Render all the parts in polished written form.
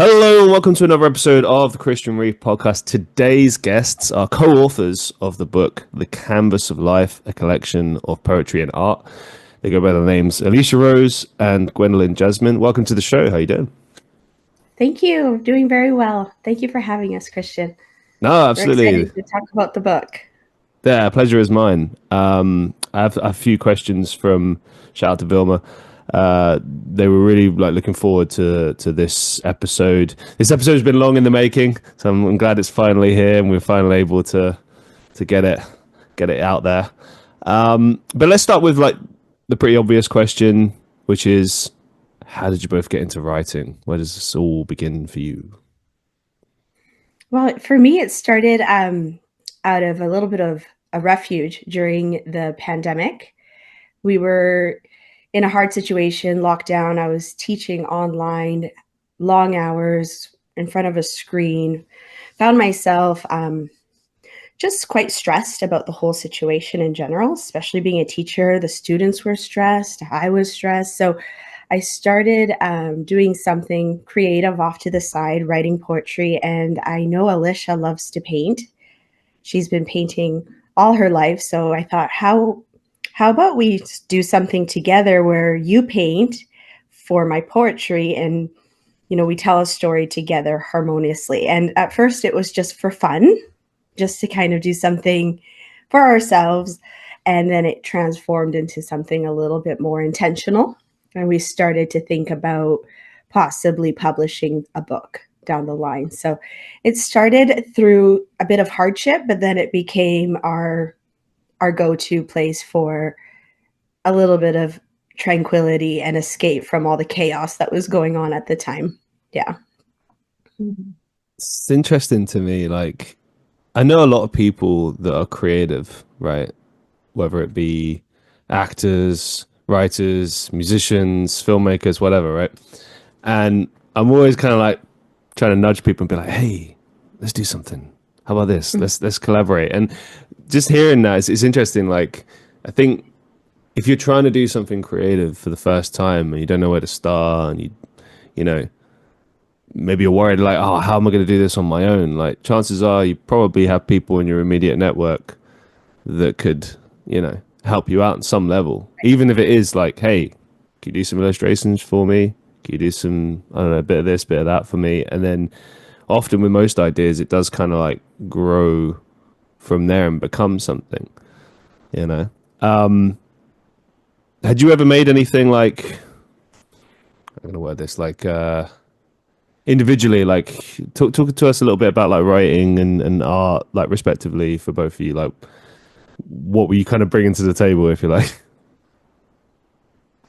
Hello and welcome to another episode of the Christian Reeve podcast. Today's guests are co-authors of the book, The Canvas of Life, a collection of poetry and art. They go by the names Alisha Rose and Gwendolyn Jazmin. Welcome to the show. How you doing? Thank you. Doing very well. Thank you for having us, Christian. No, We're absolutely. excited to talk about the book. Yeah, pleasure is mine. I have a few questions from, shout out to Vilma. They were really looking forward to this episode. This episode's been long in the making, so I'm glad it's finally here and we're finally able to get it out there. But let's start with the pretty obvious question, which is, how did you both get into writing? Where does this all begin for you? Well, for me, it started out of a little bit of a refuge during the pandemic. We were in a hard situation, lockdown. I was teaching online, long hours in front of a screen. Found myself just quite stressed about the whole situation in general, especially being a teacher. The students were stressed. I was stressed. So I started doing something creative off to the side, writing poetry. And I know Alisha loves to paint. She's been painting all her life. So I thought, how about we do something together where you paint for my poetry and, we tell a story together harmoniously. And at first it was just for fun, just to kind of do something for ourselves. And then it transformed into something a little bit more intentional. And we started to think about possibly publishing a book down the line. So it started through a bit of hardship, but then it became our go-to place for a little bit of tranquility and escape from all the chaos that was going on at the time. Yeah. It's interesting to me. I know a lot of people that are creative, right? Whether it be actors, writers, musicians, filmmakers, whatever, right? And I'm always kind of trying to nudge people and be like, hey, let's do something. How about this? Let's collaborate. And just hearing that, it's interesting. I think if you're trying to do something creative for the first time and you don't know where to start and maybe you're worried oh, how am I going to do this on my own? Chances are you probably have people in your immediate network that could, help you out on some level. Even if it is hey, can you do some illustrations for me? Can you do some, I don't know, a bit of this, bit of that for me? And then often with most ideas, it does kind of grow from there and become something, Had you ever made anything I'm going to word this individually, talk to us a little bit about writing and art, respectively for both of you, what were you kind of bringing to the table, if you like?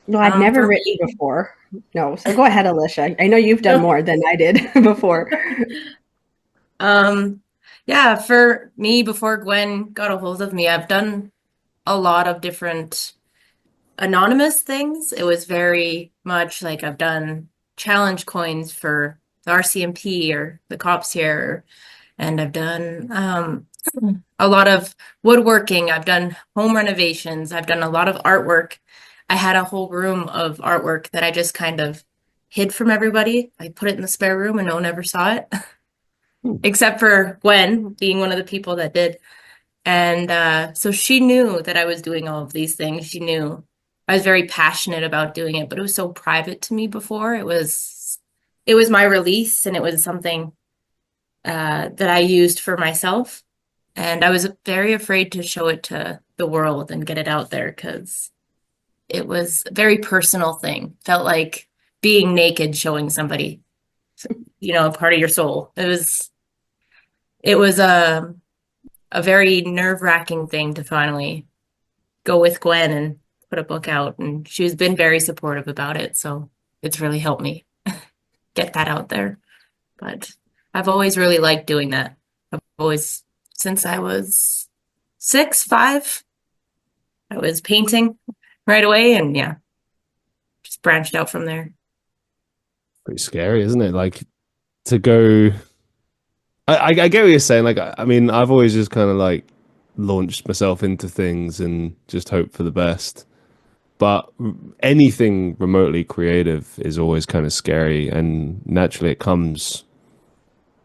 Well, I'd never written before. No, so go ahead, Alisha. I know you've done more than I did before. Yeah, for me, before Gwen got a hold of me, I've done a lot of different anonymous things. It was very much I've done challenge coins for the RCMP or the cops here, and I've done a lot of woodworking. I've done home renovations. I've done a lot of artwork. I had a whole room of artwork that I just kind of hid from everybody. I put it in the spare room and no one ever saw it, except for Gwen being one of the people that did. And so she knew that I was doing all of these things. She knew I was very passionate about doing it, but it was so private to me before. It was my release, and it was something that I used for myself. And I was very afraid to show it to the world and get it out there because it was a very personal thing. Felt like being naked, showing somebody, a part of your soul. It was a very nerve-wracking thing to finally go with Gwen and put a book out. And she's been very supportive about it. So it's really helped me get that out there. But I've always really liked doing that. I've always, since I was 5, I was painting right away, and yeah, just branched out from there. Pretty scary, isn't it? To go. I get what you're saying. I mean, I've always just kind of launched myself into things and just hope for the best. but anything remotely creative is always kind of scary, and naturally it comes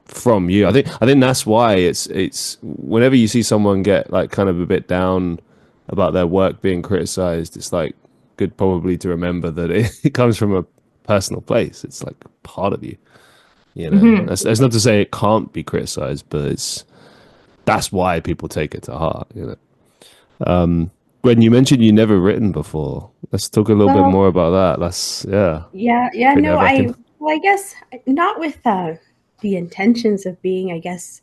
from you. I think that's why it's whenever you see someone get like kind of a bit down about their work being criticized, it's like good probably to remember that it comes from a personal place. It's like part of you, you know. Hmm. That's not to say it can't be criticized, but that's why people take it to heart, you know. When you mentioned you never written before, let's talk a little bit Well, more about that. That's yeah, pretty no, nerve-wracking. I guess not with the intentions of being, I guess,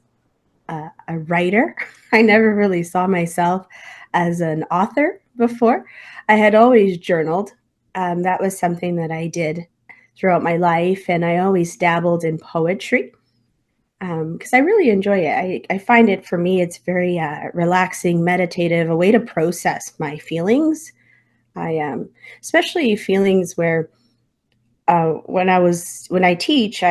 a writer. I never really saw myself as an author before. I had always journaled. That was something that I did throughout my life, and I always dabbled in poetry because I really enjoy it. I find it, for me, it's very relaxing, meditative, a way to process my feelings. I especially feelings where when I teach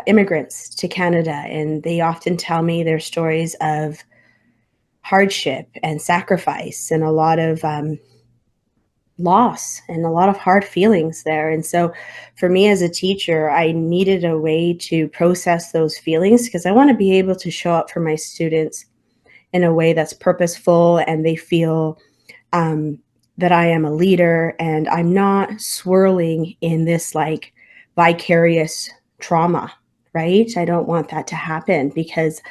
immigrants to Canada, and they often tell me their stories of hardship and sacrifice and a lot of loss and a lot of hard feelings there. And so, for me as a teacher, I needed a way to process those feelings because I want to be able to show up for my students in a way that's purposeful, and they feel um, that I am a leader and I'm not swirling in this like vicarious trauma, right? I don't want that to happen because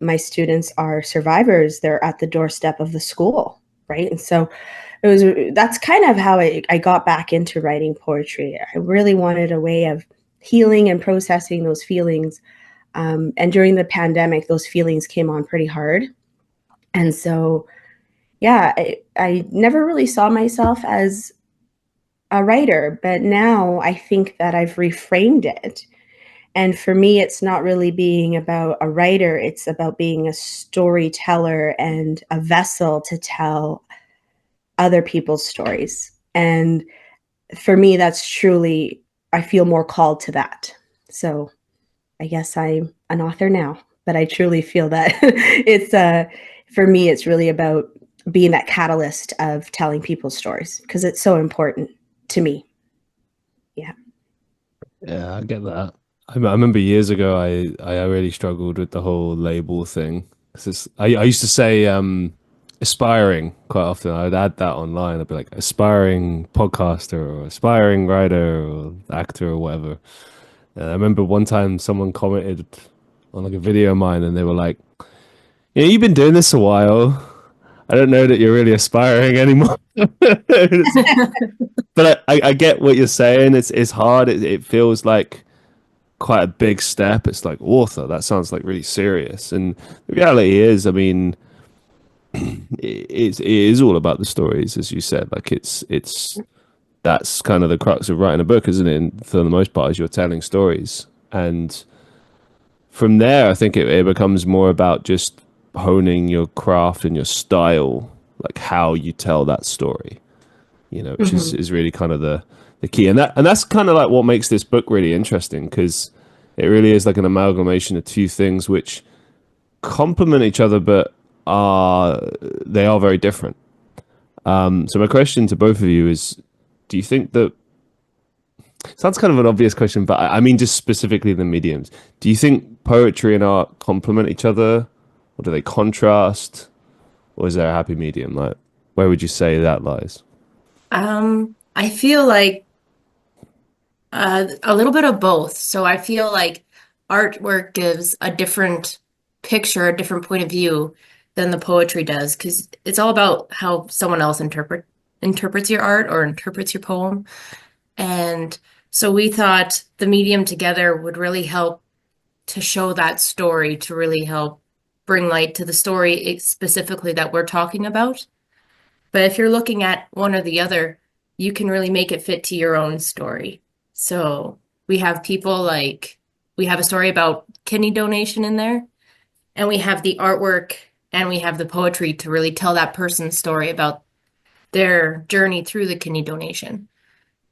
my students are survivors. They're at the doorstep of the school, right? And so that's kind of how I got back into writing poetry. I really wanted a way of healing and processing those feelings. And during the pandemic, those feelings came on pretty hard. And so yeah, I never really saw myself as a writer, but now I think that I've reframed it. And for me, it's not really being about a writer, it's about being a storyteller and a vessel to tell other people's stories. And for me, that's truly, I feel more called to that. So I guess I'm an author now, but I truly feel that it's for me, it's really about being that catalyst of telling people's stories because it's so important to me. Yeah. Yeah, I get that. I remember years ago, I really struggled with the whole label thing. 'Cause I used to say aspiring quite often. I'd add that online. I'd be like aspiring podcaster or aspiring writer or actor or whatever. And I remember one time someone commented on like a video of mine, and they were like, "Yeah, you've been doing this a while. I don't know that you're really aspiring anymore." But I get what you're saying. It's hard. It feels like quite a big step. It's like author. That sounds like really serious. And the reality is, I mean, it is all about the stories, as you said. Like it's that's kind of the crux of writing a book, isn't it? And for the most part, is you're telling stories, and from there, I think it becomes more about just honing your craft and your style, like how you tell that story. You know, which Hmm. is really kind of the key, and that's kind of like what makes this book really interesting because it really is like an amalgamation of two things which complement each other, but they are very different. So my question to both of you is: do you think that sounds kind of an obvious question, but I mean just specifically the mediums? Do you think poetry and art complement each other, or do they contrast, or is there a happy medium? Like, where would you say that lies? I feel like a little bit of both. So I feel like artwork gives a different picture, a different point of view than the poetry does, because it's all about how someone else interprets your art or interprets your poem. And so we thought the medium together would really help to show that story, to really help bring light to the story specifically that we're talking about. But if you're looking at one or the other, you can really make it fit to your own story. So we have people like, we have a story about kidney donation in there, and we have the artwork and we have the poetry to really tell that person's story about their journey through the kidney donation.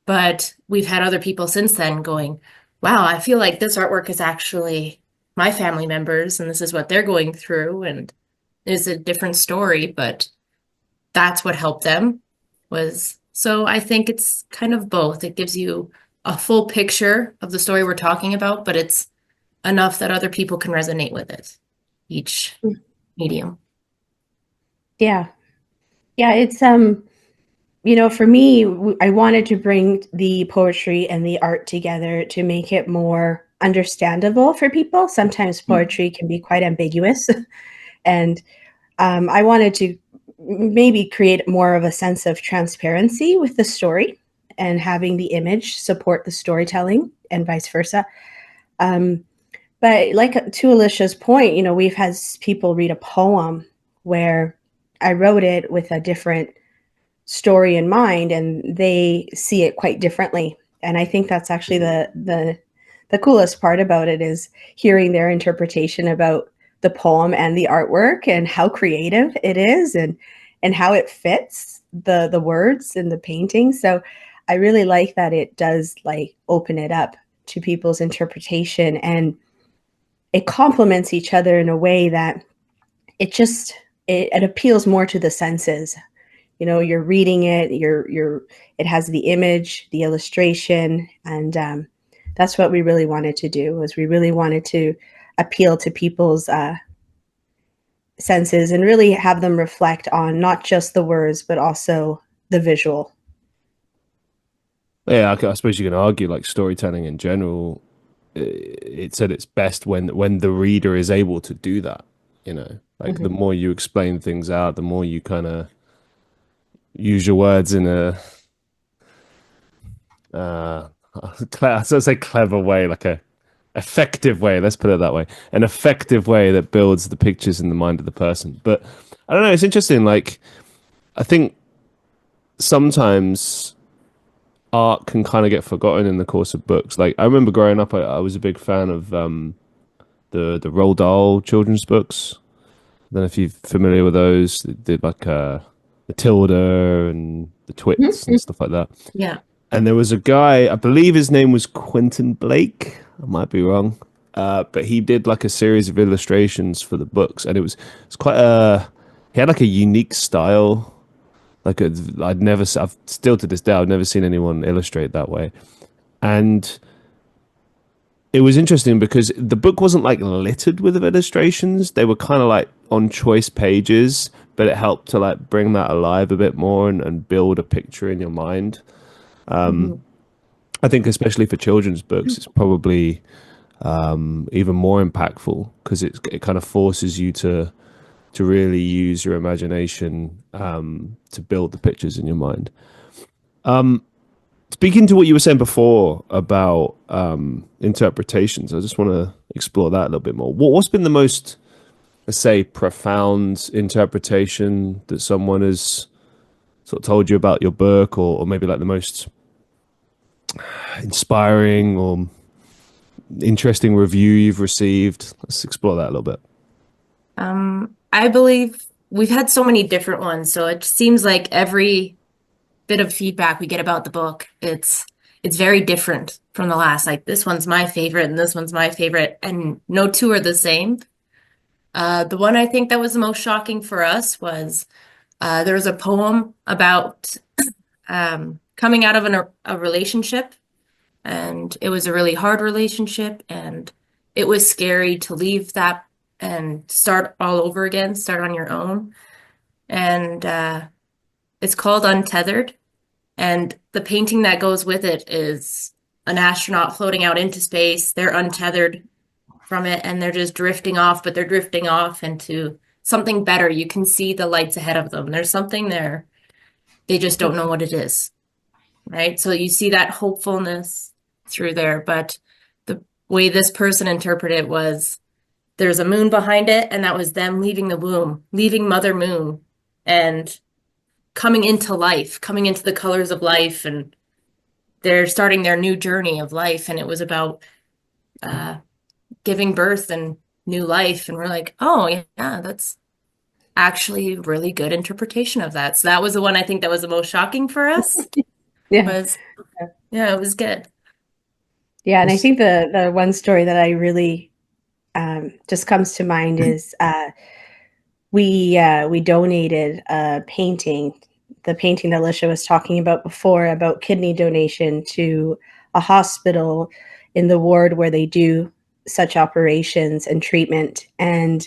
But we've had other people since then going, wow, I feel like this artwork is actually my family members and this is what they're going through. And it's a different story, but that's what helped them was So I think it's kind of both. It gives you a full picture of the story we're talking about, but it's enough that other people can resonate with it, each medium. Yeah. Yeah, it's for me, I wanted to bring the poetry and the art together to make it more understandable for people. Sometimes poetry can be quite ambiguous, and I wanted to maybe create more of a sense of transparency with the story and having the image support the storytelling and vice versa. Um, but like to Alisha's point, we've had people read a poem where I wrote it with a different story in mind and they see it quite differently. And I think that's actually the coolest part about it is hearing their interpretation about the poem and the artwork and how creative it is and how it fits the words in the painting. So I really like that it does like open it up to people's interpretation, and it complements each other in a way that it appeals more to the senses. You're reading it, it has the image, the illustration, and that's what we really wanted to do. Was we really wanted to appeal to people's senses and really have them reflect on not just the words but also the visual. Yeah, I suppose you can argue like storytelling in general. It's at its best when the reader is able to do that. Like the Mm-hmm. more you explain things out, the more you kind of use your words in a uh, I say clever way, like a effective way. Let's put it that way, an effective way that builds the pictures in the mind of the person. But I don't know. It's interesting. Like I think sometimes art can kind of get forgotten in the course of books. Like I remember growing up, I was a big fan of the Roald Dahl children's books. I don't know if you're familiar with those. They did like the Tilda and the Twits Mm-hmm. and stuff like that. Yeah. And there was a guy, I believe his name was Quentin Blake. I might be wrong. But he did like a series of illustrations for the books, and it's quite he had like a unique style. Like I've still to this day I've never seen anyone illustrate that way. And it was interesting because the book wasn't like littered with illustrations. They were kind of like on choice pages, but it helped to like bring that alive a bit more and build a picture in your mind. Mm-hmm. I think especially for children's books, it's probably even more impactful because it kind of forces you to really use your imagination to build the pictures in your mind. Speaking to what you were saying before about interpretations, I just want to explore that a little bit more. What's been the most, let's say, profound interpretation that someone has sort of told you about your book, or maybe like the most inspiring or interesting review you've received? Let's explore that a little bit. I believe we've had so many different ones, so it seems like every bit of feedback we get about the book, it's very different from the last. Like this one's my favorite and this one's my favorite, and no two are the same. The one I think that was the most shocking for us was there was a poem about coming out of a relationship, and it was a really hard relationship, and it was scary to leave that and start all over again, start on your own. And it's called Untethered. And the painting that goes with it is an astronaut floating out into space. They're untethered from it and they're just drifting off, but they're drifting off into something better. You can see the lights ahead of them. There's something there. They just don't know what it is, right? So you see that hopefulness through there. But the way this person interpreted it was there's a moon behind it, and that was them leaving the womb, leaving Mother Moon, and coming into life, coming into the colors of life, and they're starting their new journey of life. And it was about giving birth and new life. And we're like, oh, yeah, that's actually a really good interpretation of that. So that was the one I think that was the most shocking for us. Yeah. Was, yeah, it was good. Yeah, and I think the one story that I really just comes to mind is we donated a painting the painting that Alisha was talking about before about kidney donation to a hospital in the ward where they do such operations and treatment. And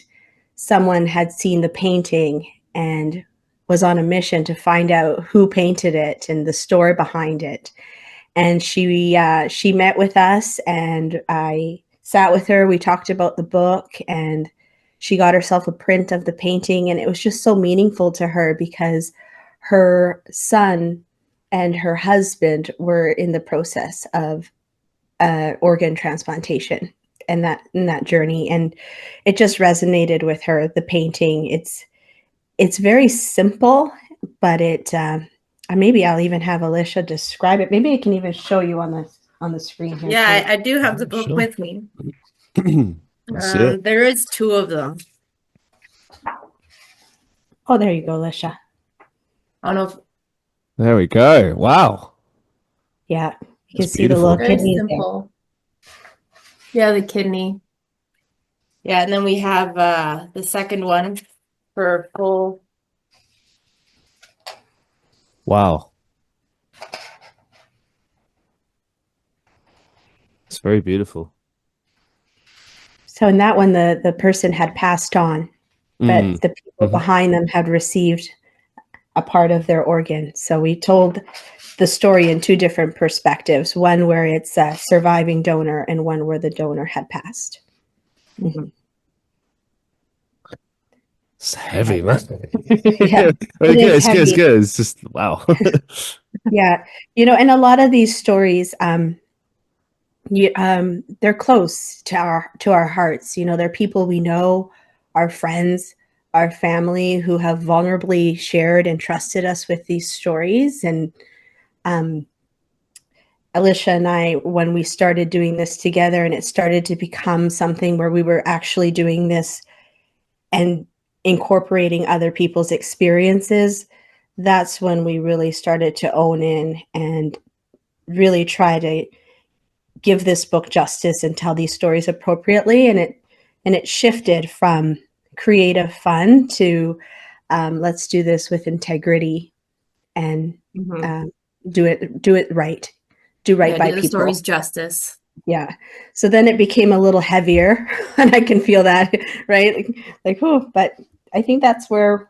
someone had seen the painting and was on a mission to find out who painted it and the story behind it. And she met with us, and I sat with her. We talked about the book, and she got herself a print of the painting, and it was just so meaningful to her because her son and her husband were in the process of organ transplantation and that journey, and it just resonated with her. The painting, it's very simple, but it maybe I'll even have Alisha describe it. Maybe I can even show you on the screen here. Yeah, I do have the book Sure. with me. That's it. There is two of them. Oh, there you go, Alisha. I don't know if There we go. Wow. Yeah, you can That's see the beautiful. little very kidneys there. simple. Yeah, the kidney. Yeah, and then we have the second one for full. Wow. It's very beautiful. So in that one, the person had passed on, but the people behind them had received a part of their organ. So we told the story in two different perspectives, one where it's a surviving donor and one where the donor had passed. Mm-hmm. It's heavy, man. Yeah, It's good. It's good. It's just wow. Yeah, and a lot of these stories, they're close to our hearts. They're people we know, our friends, our family who have vulnerably shared and trusted us with these stories. And Alisha and I, when we started doing this together, and it started to become something where we were actually doing this and incorporating other people's experiences, that's when we really started to own in and really try to give this book justice and tell these stories appropriately. And it shifted from creative fun to let's do this with integrity and do it right. Do right by do the people. stories justice. Yeah. So then it became a little heavier, and I can feel that, right? But I think that's where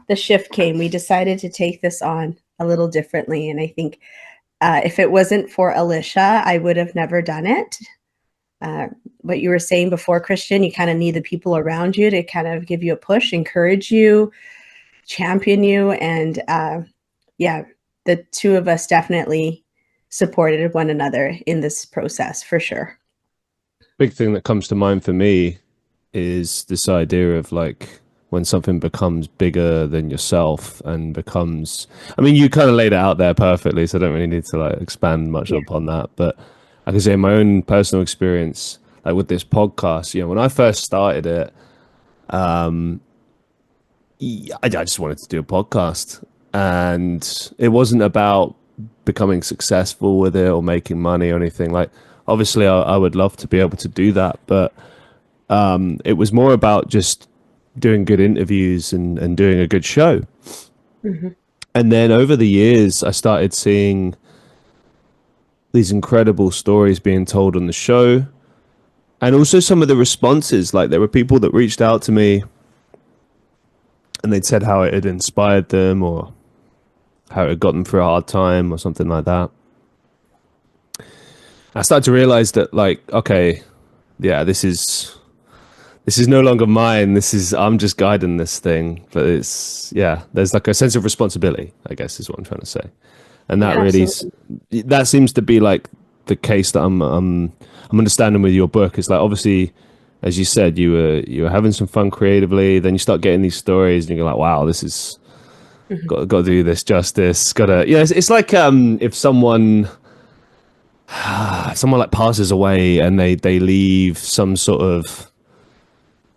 the shift came. We decided to take this on a little differently. And I think if it wasn't for Alisha, I would have never done it. What you were saying before, Christian, you kind of need the people around you to kind of give you a push, encourage you, champion you. And the two of us definitely supported one another in this process for sure. Big thing that comes to mind for me is this idea of like when something becomes bigger than yourself and becomes, I mean, you kind of laid it out there perfectly, so I don't really need to like expand much upon that. But I can say in my own personal experience, like with this podcast, when I first started it, I just wanted to do a podcast, and it wasn't about becoming successful with it or making money or anything. Like, obviously, I would love to be able to do that, but it was more about just doing good interviews and doing a good show. Mm-hmm. And then over the years, I started seeing these incredible stories being told on the show, and also some of the responses. Like, there were people that reached out to me and they'd said how it had inspired them or how it had got them through a hard time or something like that. I started to realize that, like, okay, yeah, this is no longer mine. I'm just guiding this thing, but there's like a sense of responsibility, I guess is what I'm trying to say. And that that seems to be like the case that I'm understanding with your book. Is like, obviously, as you said, you were having some fun creatively, then you start getting these stories and you're like, wow, this is got to do this justice. It's like if someone like passes away and they leave some sort of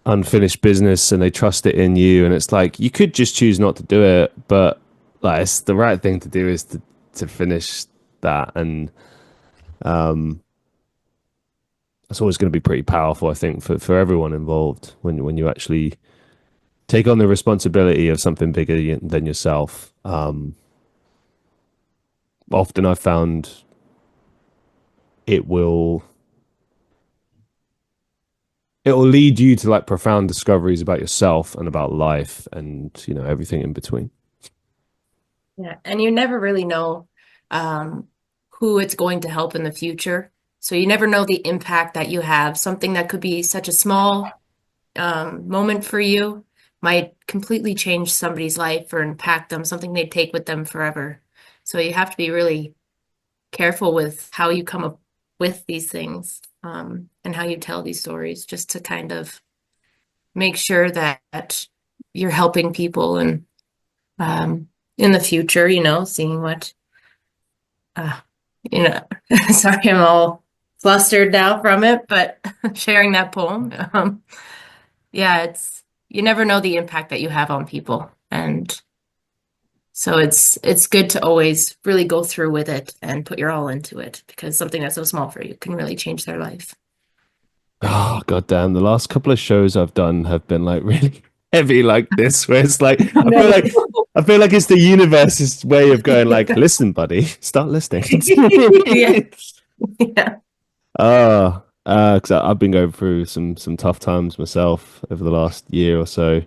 unfinished business and they trust it in you, and it's like you could just choose not to do it, but like it's the right thing to do is to finish that. And that's always going to be pretty powerful, I think, for everyone involved when you actually take on the responsibility of something bigger than yourself. Often I've found it will lead you to like profound discoveries about yourself and about life and everything in between. Yeah, and you never really know who it's going to help in the future. So you never know the impact that you have. Something that could be such a small moment for you might completely change somebody's life or impact them, something they take with them forever. So you have to be really careful with how you come up with these things, and how you tell these stories, just to kind of make sure that you're helping people and in the future, seeing what, uh, you know, sorry, I'm all flustered now from it, but sharing that poem, yeah, you never know the impact that you have on people. And so it's good to always really go through with it and put your all into it, because something that's so small for you can really change their life. Oh god damn, the last couple of shows I've done have been like really heavy like this, where it's like No. I feel like it's the universe's way of going like, listen, buddy, start listening. Yeah. Yeah. Because I've been going through some tough times myself over the last year or so,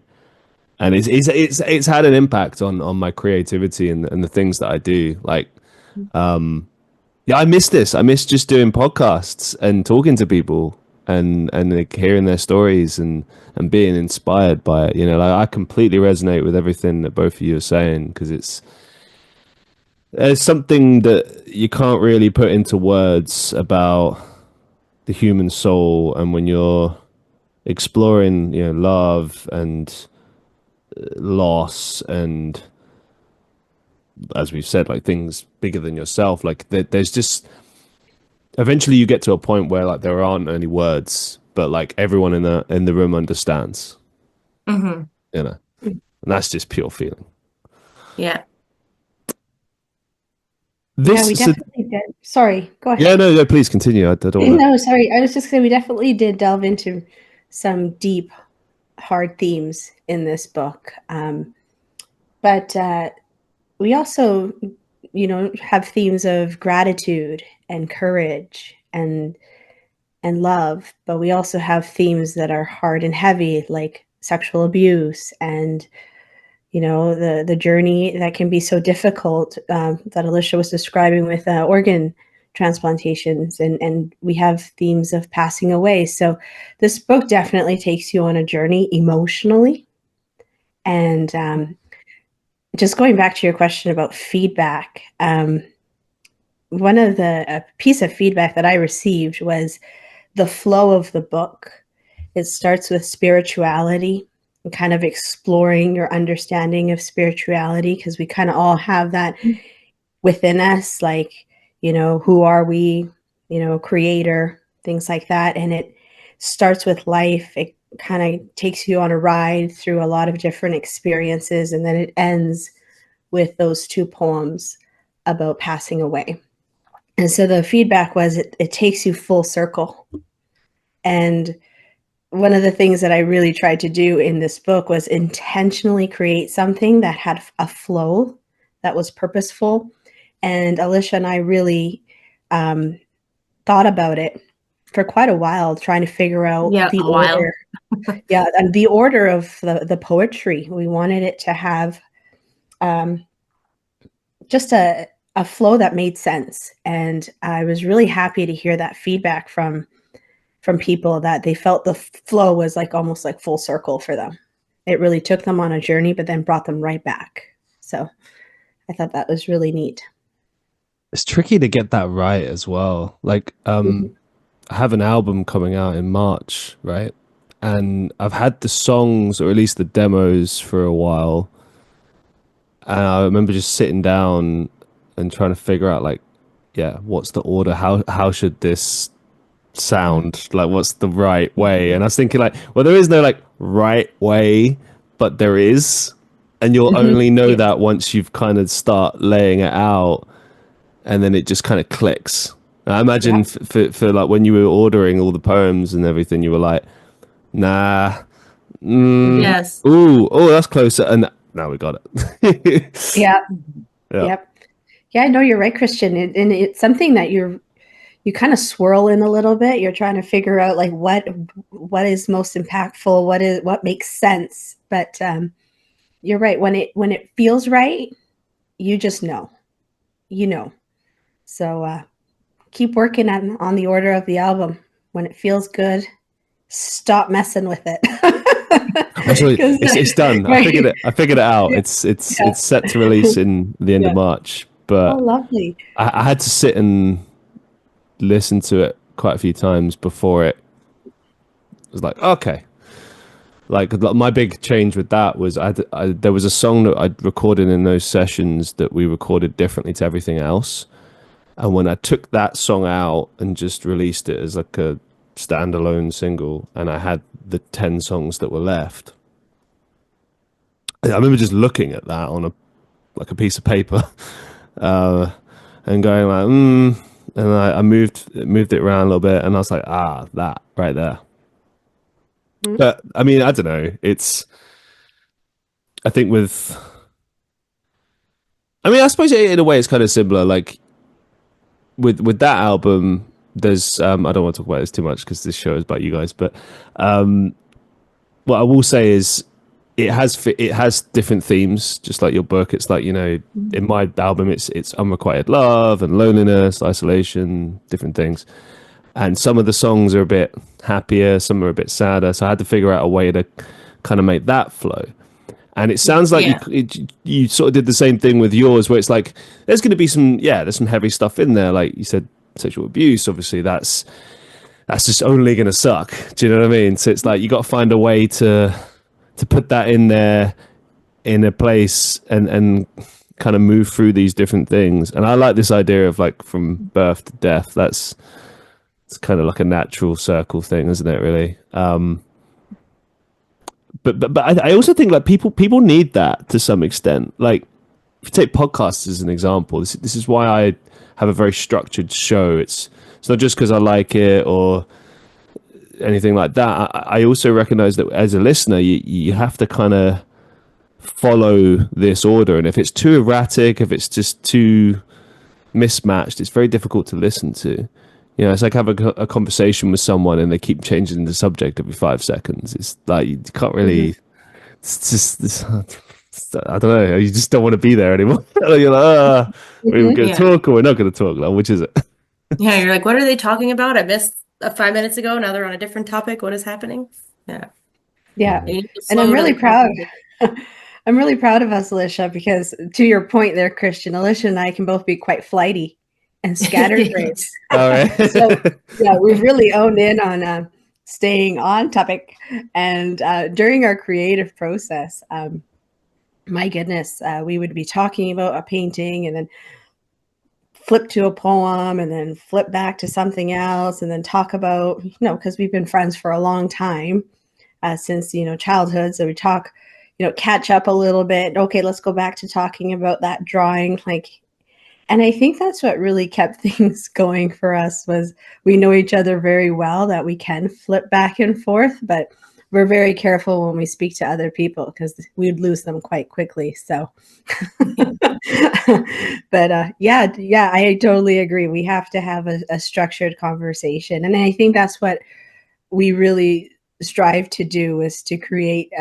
and it's had an impact on my creativity and the things that I do. Like, yeah, I miss this. I miss just doing podcasts and talking to people and like hearing their stories and being inspired by it. Like I completely resonate with everything that both of you are saying, because there's something that you can't really put into words about the human soul, and when you're exploring love and loss and, as we've said, like things bigger than yourself, like there's just eventually you get to a point where like there aren't any words, but like everyone in the room understands, Hmm. and that's just pure feeling. Yeah. Yeah, we This so, definitely did. Sorry, go yeah, ahead. no, please continue. I don't want to. No, sorry. I was just saying we definitely did delve into some deep, hard themes in this book. But we also, have themes of gratitude and courage and love, but we also have themes that are hard and heavy, like sexual abuse and the journey that can be so difficult, that Alisha was describing with organ transplantations, and we have themes of passing away. So this book definitely takes you on a journey emotionally. And just going back to your question about feedback, one of a piece of feedback that I received was the flow of the book. It starts with spirituality and kind of exploring your understanding of spirituality, because we kind of all have that within us, like, who are we, creator, things like that. And it starts with life. It kind of takes you on a ride through a lot of different experiences. And then it ends with those two poems about passing away. And so the feedback was it takes you full circle. And one of the things that I really tried to do in this book was intentionally create something that had a flow that was purposeful. And Alisha and I really thought about it for quite a while, trying to figure out Yeah, the a while. order. Yeah, and the order of the poetry. We wanted it to have just a flow that made sense. And I was really happy to hear that feedback from people, that they felt the flow was like almost like full circle for them. It really took them on a journey, but then brought them right back. So I thought that was really neat. It's tricky to get that right as well. Like, Mhm. I have an album coming out in March, right? And I've had the songs, or at least the demos, for a while. And I remember just sitting down and trying to figure out, like, yeah, what's the order? How should this sound? Like, what's the right way? And I was thinking, like, well, there is no like right way, but there is, and you'll only know Yeah. that once you've kind of start laying it out, and then it just kind of clicks. I imagine Yeah. for like when you were ordering all the poems and everything, you were like, nah, Yes. Ooh, oh, that's closer. And now we got it. Yeah. Yeah. Yep. Yeah, no, you're right, Christian. And it's something that you kind of swirl in a little bit. You're trying to figure out like what is most impactful, what makes sense. But you're right. When it feels right, you just know. You know. So keep working on the order of the album. When it feels good, stop messing with it. Actually, 'Cause, it's done. right. I figured it out. Yeah. It's set to release in the end of Yeah. March, Oh, but lovely. I had to sit and listen to it quite a few times before it was like, okay. Like my big change with that was there was a song that I'd recorded in those sessions that we recorded differently to everything else. And when I took that song out and just released it as like a standalone single, and I had the 10 songs that were left, I remember just looking at that on a piece of paper, uh, and going like, and I moved it around a little bit, and I was like, that right there. Mhm. But I mean, I don't know. I think I suppose in a way it's kind of similar. Like with that album, there's I don't want to talk about this too much because this show is about you guys, but what I will say is it has different themes, just like your book. It's like, in my album, it's unrequited love and loneliness, isolation, different things. And some of the songs are a bit happier, some are a bit sadder. So I had to figure out a way to kind of make that flow. And it sounds like Yeah. you sort of did the same thing with yours, where it's like there's going to be there's some heavy stuff in there, like you said, sexual abuse. Obviously, that's just only going to suck. Do you know what I mean? So it's like you got to find a way to put that in there in a place and kind of move through these different things. And I like this idea of like from birth to death. It's kind of like a natural circle thing, isn't it? Really. But I also think like people need that to some extent. Like if you take podcasts as an example, this is why I have a very structured show. It's not just because I like it or anything like that. I also recognize that as a listener, you have to kind of follow this order, and if it's too erratic, if it's just too mismatched, it's very difficult to listen to. It's like having a conversation with someone and they keep changing the subject every 5 seconds. It's like you can't really. It's just I don't know. You just don't want to be there anymore. You're like, we're Mhm. going to Yeah. talk or we're not going to talk. Like, which is it? Yeah, you're like, what are they talking about? I missed 5 minutes ago. Now they're on a different topic. What is happening? Yeah. Yeah. You need to And I'm slow to really the proud. conversation. I'm really proud of us, Alisha, because to your point there, Christian, Alisha and I can both be quite flighty and scatterbrained. Yes. All right. So yeah, we've really owned in on staying on topic. And during our creative process, my goodness, we would be talking about a painting and then flip to a poem and then flip back to something else and then talk about, because we've been friends for a long time, since, childhood. So we talk, catch up a little bit. Okay, let's go back to talking about that drawing. And I think that's what really kept things going for us was we know each other very well that we can flip back and forth, but we're very careful when we speak to other people because we'd lose them quite quickly. So, but yeah, I totally agree. We have to have a structured conversation. And I think that's what we really strive to do is to create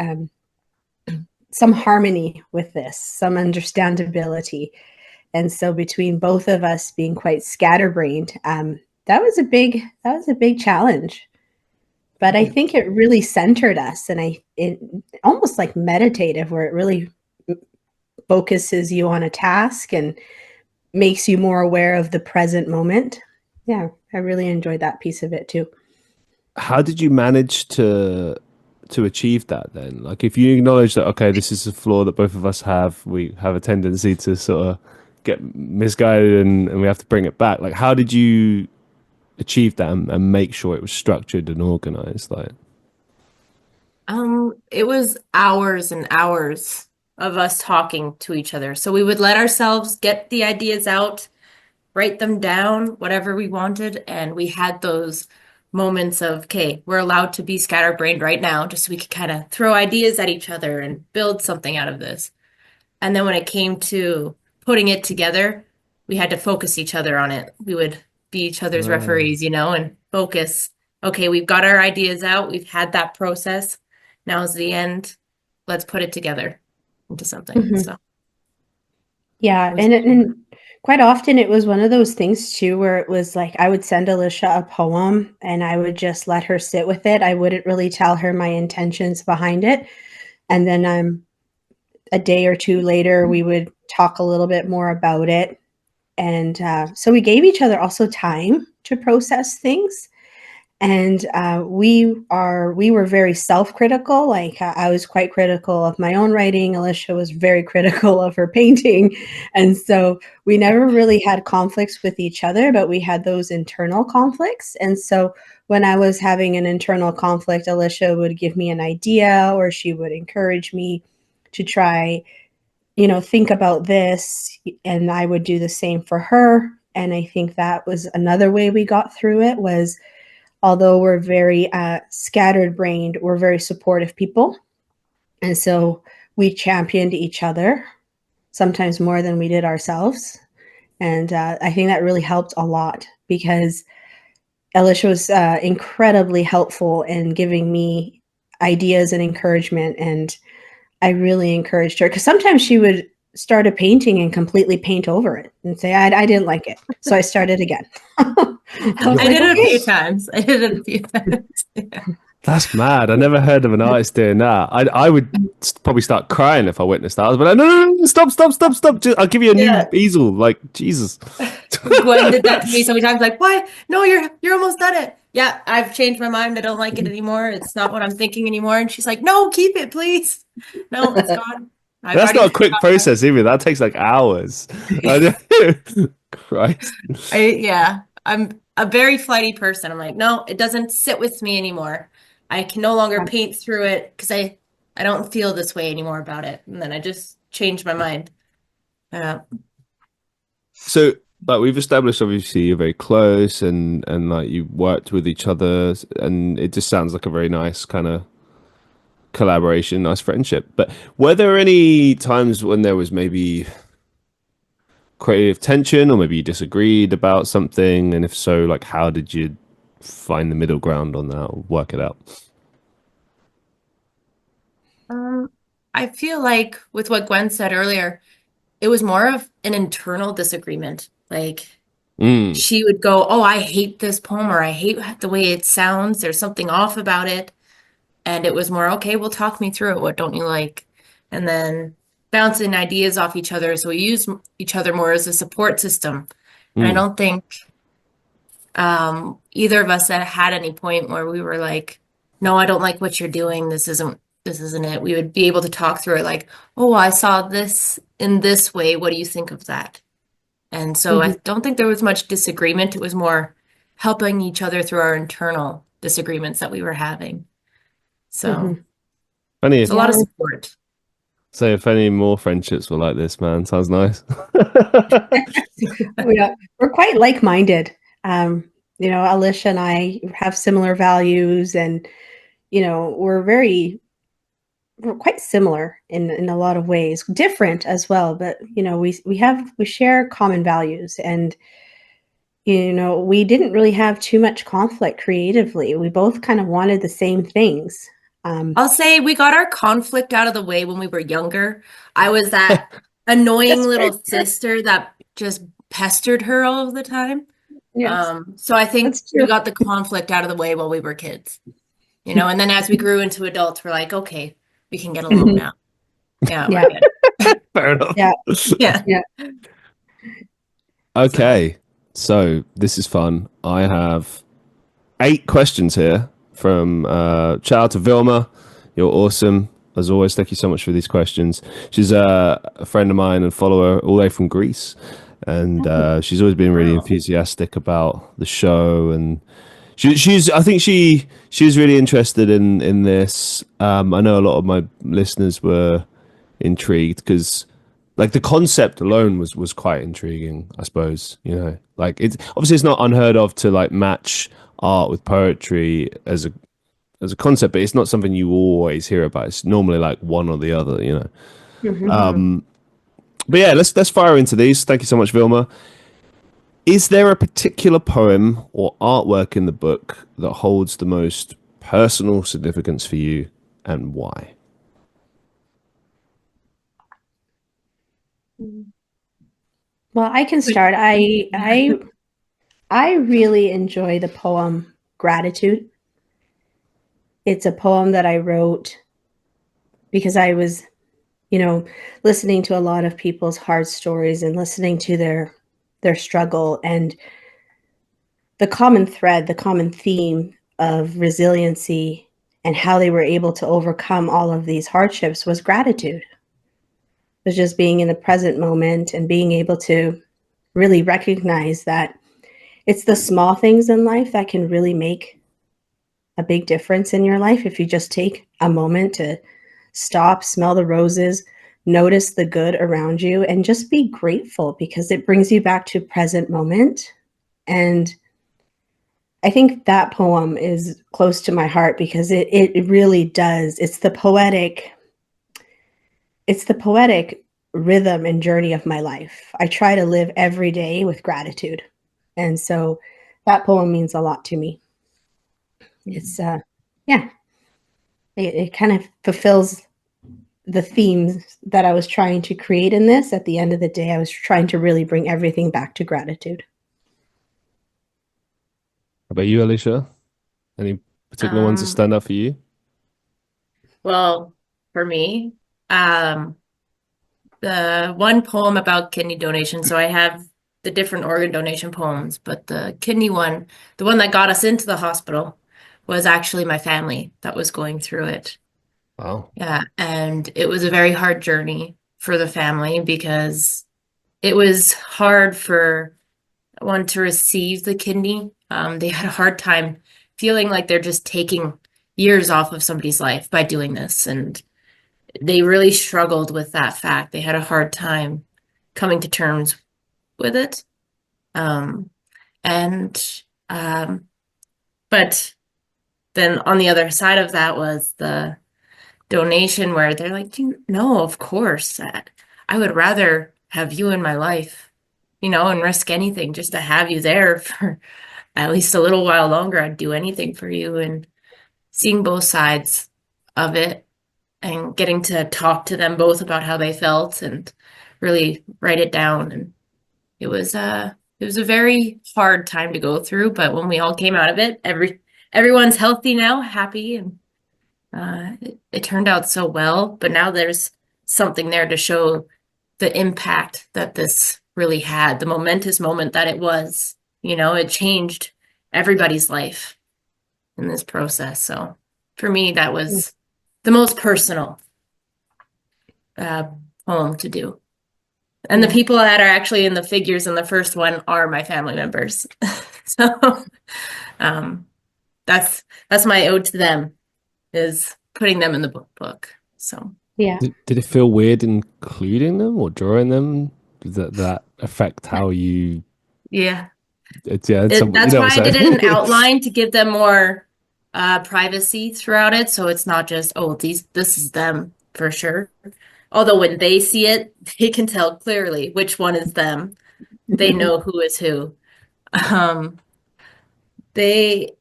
some harmony with this, some understandability. And so between both of us being quite scatterbrained, that was a big challenge. But I think it really centered us, and it almost like meditative, where it really focuses you on a task and makes you more aware of the present moment. Yeah, I really enjoyed that piece of it too. How did you manage to achieve that then? Like if you acknowledge that, okay, this is a flaw that both of us have, we have a tendency to sort of get misguided and we have to bring it back. Like how did you achieve that and make sure it was structured and organized? Like It was hours and hours of us talking to each other. So we would let ourselves get the ideas out, write them down, whatever we wanted, and we had those moments of, okay, we're allowed to be scatterbrained right now, just so we could kind of throw ideas at each other and build something out of this. And then when it came to putting it together, we had to focus each other on it. We would be each other's Uh, referees, and focus. Okay, we've got our ideas out. We've had that process. Now's the end. Let's put it together into something. Mhm. So it Yeah, was, and quite often it was one of those things too where it was like I would send Alicia a poem and I would just let her sit with it. I wouldn't really tell her my intentions behind it. And then a day or two later, we would talk a little bit more about it. And so we gave each other also time to process things. And we were very self-critical. Like I was quite critical of my own writing. Alicia was very critical of her painting, and so we never really had conflicts with each other, but we had those internal conflicts. And so when I was having an internal conflict, Alicia would give me an idea, or she would encourage me to try, think about this, and I would do the same for her. And I think that was another way we got through it was although we're very scattered brained, we're very supportive people. And so we championed each other, sometimes more than we did ourselves. And I think that really helped a lot because Alicia was incredibly helpful in giving me ideas and encouragement. And I really encouraged her because sometimes she would start a painting and completely paint over it and say, I didn't like it. So I started again. I was I like, did it a few okay. times. I did it a few times. Yeah. that's mad. I never heard of an artist doing that. I would probably start crying if I witnessed that. I was like, no, no, no, stop, stop, stop, stop. I'll give you a new Yeah. easel. Like, Jesus. Gwen did that to me so many times, like, why? No, you're almost done it. Yeah, I've changed my mind. I don't like it anymore. It's not what I'm thinking anymore. And she's like, no, keep it, please. No, it's gone. I've That's already not a quick forgotten. process either. That takes like hours. Christ. Yeah, I'm a very flighty person. I'm like, no, it doesn't sit with me anymore. I can no longer paint through it because I don't feel this way anymore about it. And then I just changed my mind. Yeah. So, like, we've established obviously you're very close and like you worked with each other, and it just sounds like a very nice kind of collaboration, nice friendship. But were there any times when there was maybe creative tension, or maybe you disagreed about something? And if so, like, how did you find the middle ground on that or work it out? Um, I feel like with what Gwen said earlier, it was more of an internal disagreement. Like Mm, she would go, "Oh, I hate this poem," or "I hate the way it sounds. There's something off about it." And it was more, "Okay, well, talk me through it. What don't you like?" And then bouncing ideas off each other. So we use each other more as a support system. And I mm, don't think either of us had any point where we were like, "No, I don't like what you're doing. This isn't it." We would be able to talk through it like, "Oh, I saw this in this way. What do you think of that?" And so I Mhm, don't think there was much disagreement. It was more helping each other through our internal disagreements that we were having. So mhm. funny it's a if lot of Yeah. support. so if any more friendships were like this, man, sounds nice. We're quite like-minded. Um, Alicia and I have similar values and, we're quite similar in a lot of ways, different as well, but we share common values and we didn't really have too much conflict creatively. We both kind of wanted the same things. Um, I'll say we got our conflict out of the way when we were younger. I was that annoying that's very little true. sister that just pestered her all of the time. Yes, So I think that's we true. got the conflict out of the way while we were kids. And then as we grew into adults, we're like, okay, we can get along Mhm. now. Yeah, we're Yeah, good. Fair enough. yeah, Yeah. yeah. So, Okay, so this is fun. I have 8 questions here from shout out to Vilma. You're awesome as always. Thank you so much for these questions. She's a friend of mine and follower all the way from Greece, and she's always been really wow. enthusiastic about the show. And she's I think she was really interested in this. I know a lot of my listeners were intrigued because like the concept alone was quite intriguing, I suppose. Like it's obviously it's not unheard of to like match art, with poetry as a concept, but it's not something you always hear about. It's normally like one or the other, you know. Mhm. But yeah, let's fire into these. Thank you so much, Vilma. Is there a particular poem or artwork in the book that holds the most personal significance for you, and why? Well, I can start. I really enjoy the poem Gratitude. It's a poem that I wrote because I was, you know, listening to a lot of people's hard stories and listening to their struggle, and the common thread, the common theme of resiliency and how they were able to overcome all of these hardships was gratitude. It was just being in the present moment and being able to really recognize that it's the small things in life that can really make a big difference in your life if you just take a moment to stop, smell the roses, notice the good around you, and just be grateful, because it brings you back to present moment. And I think that poem is close to my heart because it really does. It's the poetic rhythm and journey of my life. I try to live every day with gratitude. And so that poem means a lot to me. It's yeah, it kind of fulfills the themes that I was trying to create in this. At the end of the day, I was trying to really bring everything back to gratitude. How about you, Alicia? Any particular ones that Um, stand out for you? well, for me, um, the one poem about kidney donation. So I have the different organ donation poems, but the kidney one, the one that got us into the hospital, was actually my family that was going through it. Wow. Yeah, and it was a very hard journey for the family because it was hard for one to receive the kidney. They had a hard time feeling like they're just taking years off of somebody's life by doing this, and they really struggled with that fact. They had a hard time coming to terms with it. Um, and but then on the other side of that was the donation where they're like, no, of course, I would rather have you in my life, and risk anything just to have you there for at least a little while longer. I'd do anything for you. And seeing both sides of it and getting to talk to them both about how they felt and really write it down. And it was a very hard time to go through, but when we all came out of it, everyone's healthy now, happy, and it turned out so well. But now there's something there to show the impact that this really had, the momentous moment that it was. It changed everybody's life in this process. So for me, that was the most personal uh, poem to do. And the Yeah. people that are actually in the figures in the first one are my family members. So um, that's my ode to them, is putting them in the book. So Yeah. Did it feel weird including them or drawing them? Did that affect how you? yeah, Yeah, you that's know why what I I'm did it in saying. outline to give them more privacy throughout it. So it's not just, oh, this is them for sure. Although when they see it, they can tell clearly which one is them. They know who is who. Um, they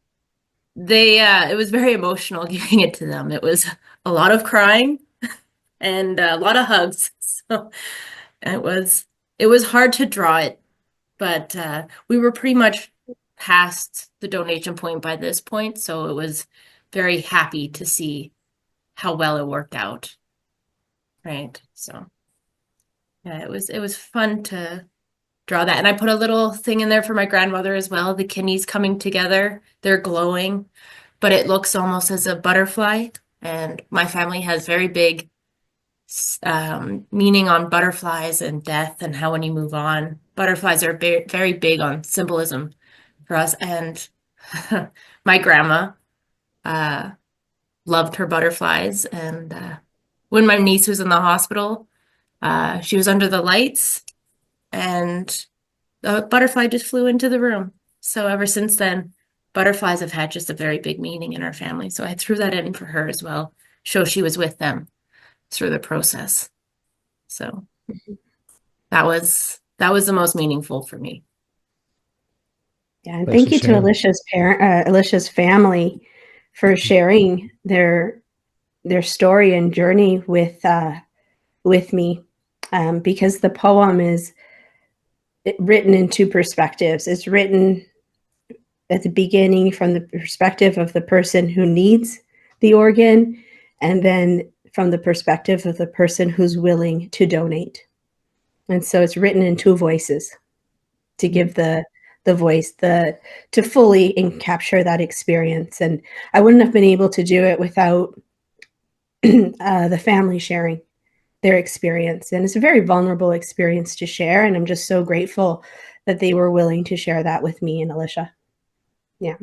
it was very emotional giving it to them. It was a lot of crying and a lot of hugs. So it was it was hard to draw it, but we were pretty much past the donation point by this point, so it was very happy to see how well it worked out. Right. So yeah, it was fun to draw that. And I put a little thing in there for my grandmother as well. The kidneys coming together, they're glowing, but it looks almost as a butterfly. And my family has very big meaning on butterflies and death and how when you move on, butterflies are very big on symbolism for us. And my grandma uh, loved her butterflies. And when my niece was in the hospital, she was under the lights and the butterfly just flew into the room. So ever since then, butterflies have had just a very big meaning in our family. So I threw that in for her as well. Show she was with them through the process. So that was the most meaningful for me. Yeah, and Thanks thank for you to sharing. Alicia's family for sharing their story and journey with me, because the poem is written in two perspectives. It's written at the beginning from the perspective of the person who needs the organ, and then from the perspective of the person who's willing to donate. And so it's written in two voices to give the voice to fully capture that experience. And I wouldn't have been able to do it without the family sharing their experience. And it's a very vulnerable experience to share. And I'm just so grateful that they were willing to share that with me and Alisha. Yeah.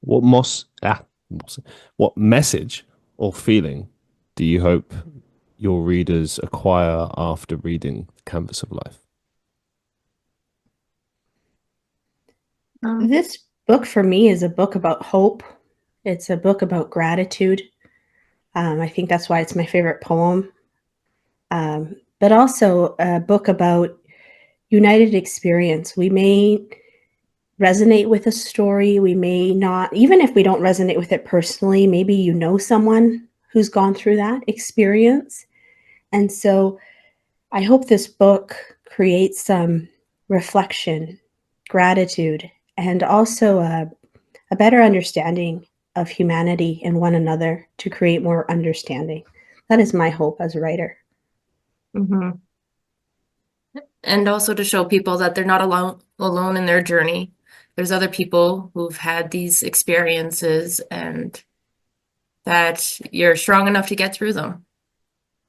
What message or feeling do you hope your readers acquire after reading Canvas of Life? This book for me is a book about hope. It's a book about gratitude. I think that's why it's my favorite poem. But also a book about united experience. We may resonate with a story. We may not, even if we don't resonate with it personally, maybe you know someone who's gone through that experience. And so I hope this book creates some reflection, gratitude, and also a better understanding of humanity and one another to create more understanding. That is my hope as a writer. Mm-hmm. And also to show people that they're not alone in their journey. There's other people who've had these experiences and that you're strong enough to get through them.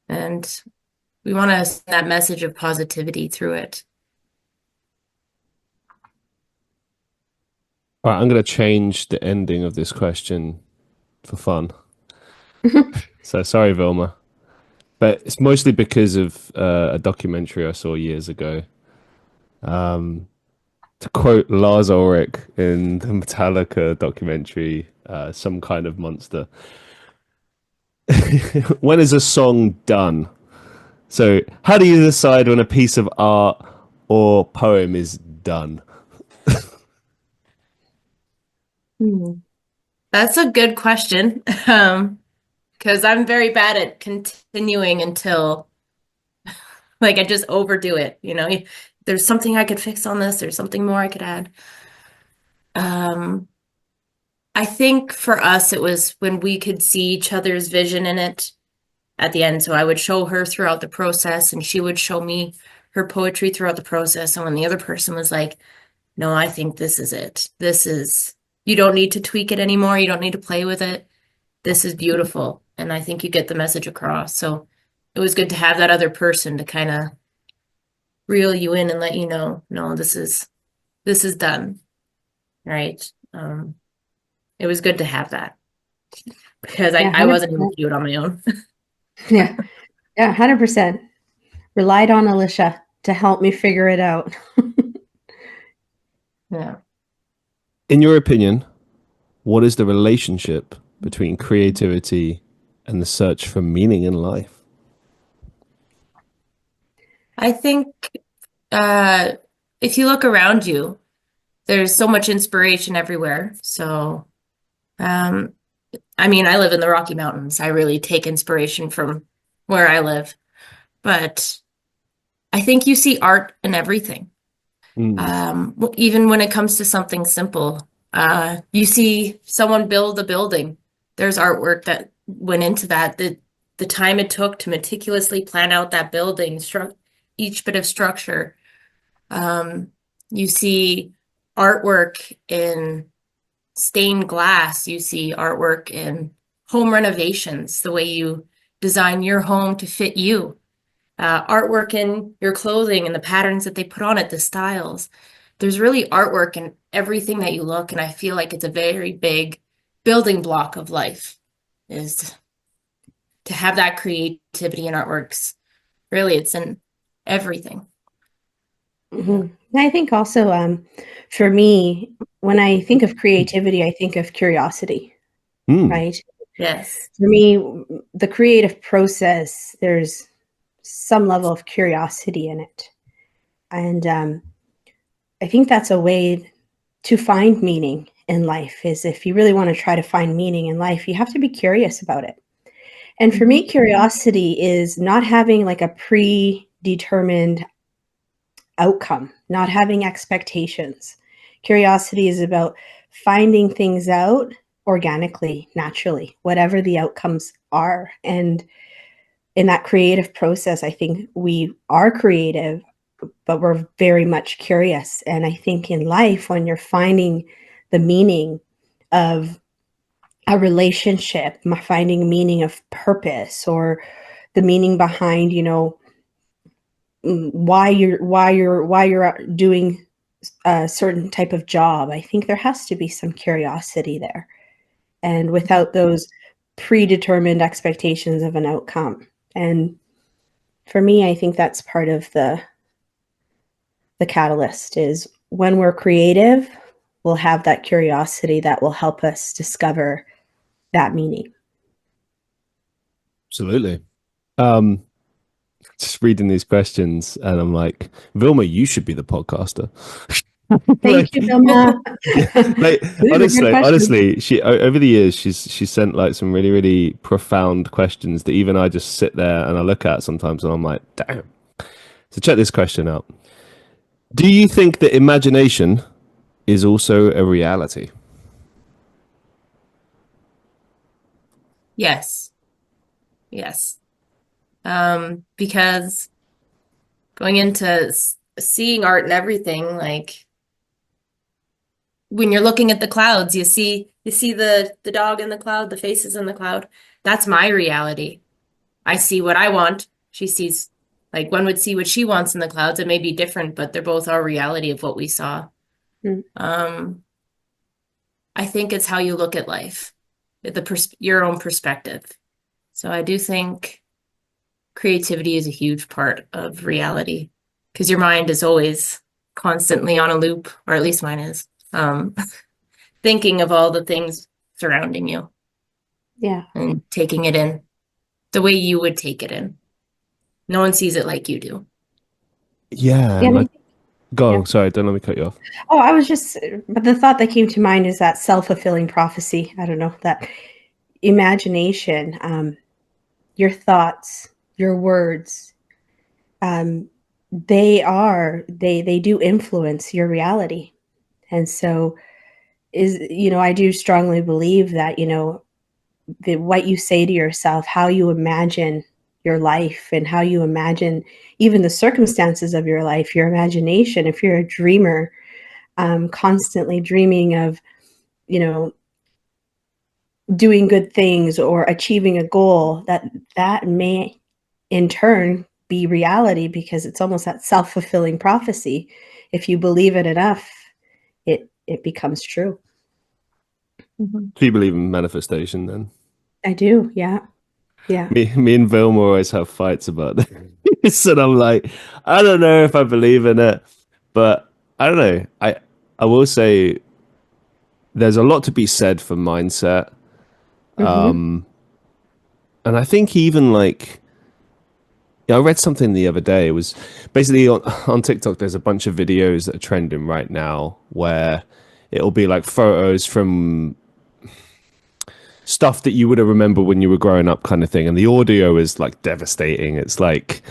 And we want to send that message of positivity through it. All right, I'm going to change the ending of this question for fun. So sorry, Vilma. But it's mostly because of a documentary I saw years ago. To quote Lars Ulrich in the Metallica documentary, Some Kind of Monster. When is a song done? So, how do you decide when a piece of art or poem is done? That's a good question. Because I'm very bad at continuing until like I just overdo it, you know. There's something I could fix on this, there's something more I could add. I think for us it was when we could see each other's vision in it at the end. So I would show her throughout the process and she would show me her poetry throughout the process. And when the other person was like, no, I think this is it. You don't need to tweak it anymore. You don't need to play with it. This is beautiful. And I think you get the message across. So it was good to have that other person to kind of reel you in and let you know, no, this is done. Right. It was good to have that because Yeah, I wasn't able 100%. to do it on my own. Yeah, yeah, 100%. Relied on Alisha to help me figure it out. Yeah. In your opinion, what is the relationship between creativity and the search for meaning in life? I think if you look around you, there's so much inspiration everywhere. So, I mean, I live in the Rocky Mountains. I really take inspiration from where I live, but I think you see art in everything. Even when it comes to something simple, you see someone build a building. There's artwork that went into that. The time it took to meticulously plan out that building, each bit of structure. You see artwork in stained glass. You see artwork in home renovations, the way you design your home to fit you. Artwork in your clothing and the patterns that they put on it, the styles. There's really artwork in everything that you look, and I feel like it's a very big building block of life, is to have that creativity in artworks. Really, it's in everything. Mm-hmm. I think also, for me, when I think of creativity, I think of curiosity, Hmm. right? Yes. For me, the creative process, there's some level of curiosity in it. And I think that's a way to find meaning in life is if you really want to try to find meaning in life, you have to be curious about it. And for Mhm. me, curiosity is not having like a predetermined outcome, not having expectations. Curiosity is about finding things out organically, naturally, whatever the outcomes are. And in that creative process, I think we are creative, but we're very much curious. And I think in life, when you're finding the meaning of a relationship, finding meaning of purpose or the meaning behind, why you're doing a certain type of job, I think there has to be some curiosity there. And without those predetermined expectations of an outcome. And for me, I think that's part of the catalyst is when we're creative, we'll have that curiosity that will help us discover that meaning. Absolutely. Um, just reading these questions, and I'm like, Vilma, you should be the podcaster. Thank like, you, Vilma. like These are good questions. honestly, she over the years she's sent like some really really profound questions that even I just sit there and I look at sometimes, and I'm like, damn. So check this question out. Do you think that imagination is also a reality? Yes. Yes. Because going into seeing art and everything, like when you're looking at the clouds, you see the dog in the cloud, the faces in the cloud. That's my reality. I see what I want. She sees like one would see what she wants in the clouds. It may be different, but they're both our reality of what we saw. Mm. Um, I think it's how you look at life, your own perspective. So I do think creativity is a huge part of reality because your mind is always constantly on a loop, or at least mine is, thinking of all the things surrounding you Yeah. and taking it in the way you would take it in. No one sees it like you do. Yeah, Yeah. and like, go Yeah. on. Sorry, don't let me cut you off. Oh, but the thought that came to mind is that self-fulfilling prophecy. I don't know, that imagination, your thoughts, your words, um, they do influence your reality. And so I do strongly believe that, what you say to yourself, how you imagine your life and how you imagine even the circumstances of your life, your imagination, if you're a dreamer, constantly dreaming of, you know, doing good things or achieving a goal, that may in turn be reality because it's almost that self-fulfilling prophecy. If you believe it enough, it becomes true. Mhm. Do you believe in manifestation then? I do. Yeah. Yeah. Me and Vilma always have fights about this, and I'm like, I don't know if I believe in it, but I don't know. I will say there's a lot to be said for mindset, Hmm. and I think even like, yeah, I read something the other day. It was basically on TikTok. There's a bunch of videos that are trending right now where it'll be like photos from stuff that you would have remembered when you were growing up, kind of thing, and the audio is like devastating. It's like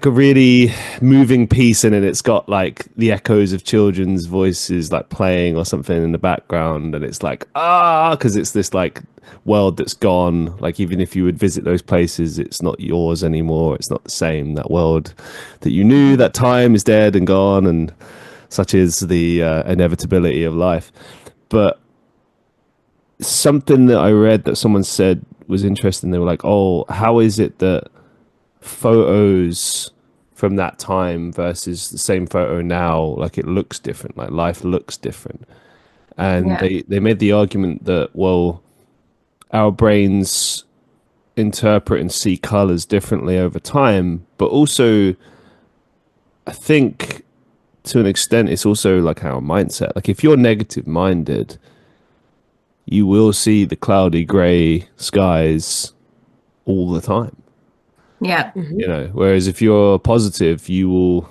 a really moving piece, and it's got like the echoes of children's voices like playing or something in the background, and it's like because it's this like world that's gone. Like even if you would visit those places, it's not yours anymore. It's not the same. That world that you knew, that time is dead and gone, and such is the inevitability of life. But something that I read that someone said was interesting. They were like, "Oh, how is it that photos from that time versus the same photo now, like it looks different, like life looks different?" And Yeah. they made the argument that, well, our brains interpret and see colors differently over time, but also I think to an extent, it's also like our mindset. Like if you're negative minded, you will see the cloudy grey skies all the time. Yeah. You know, whereas if you're positive, you will.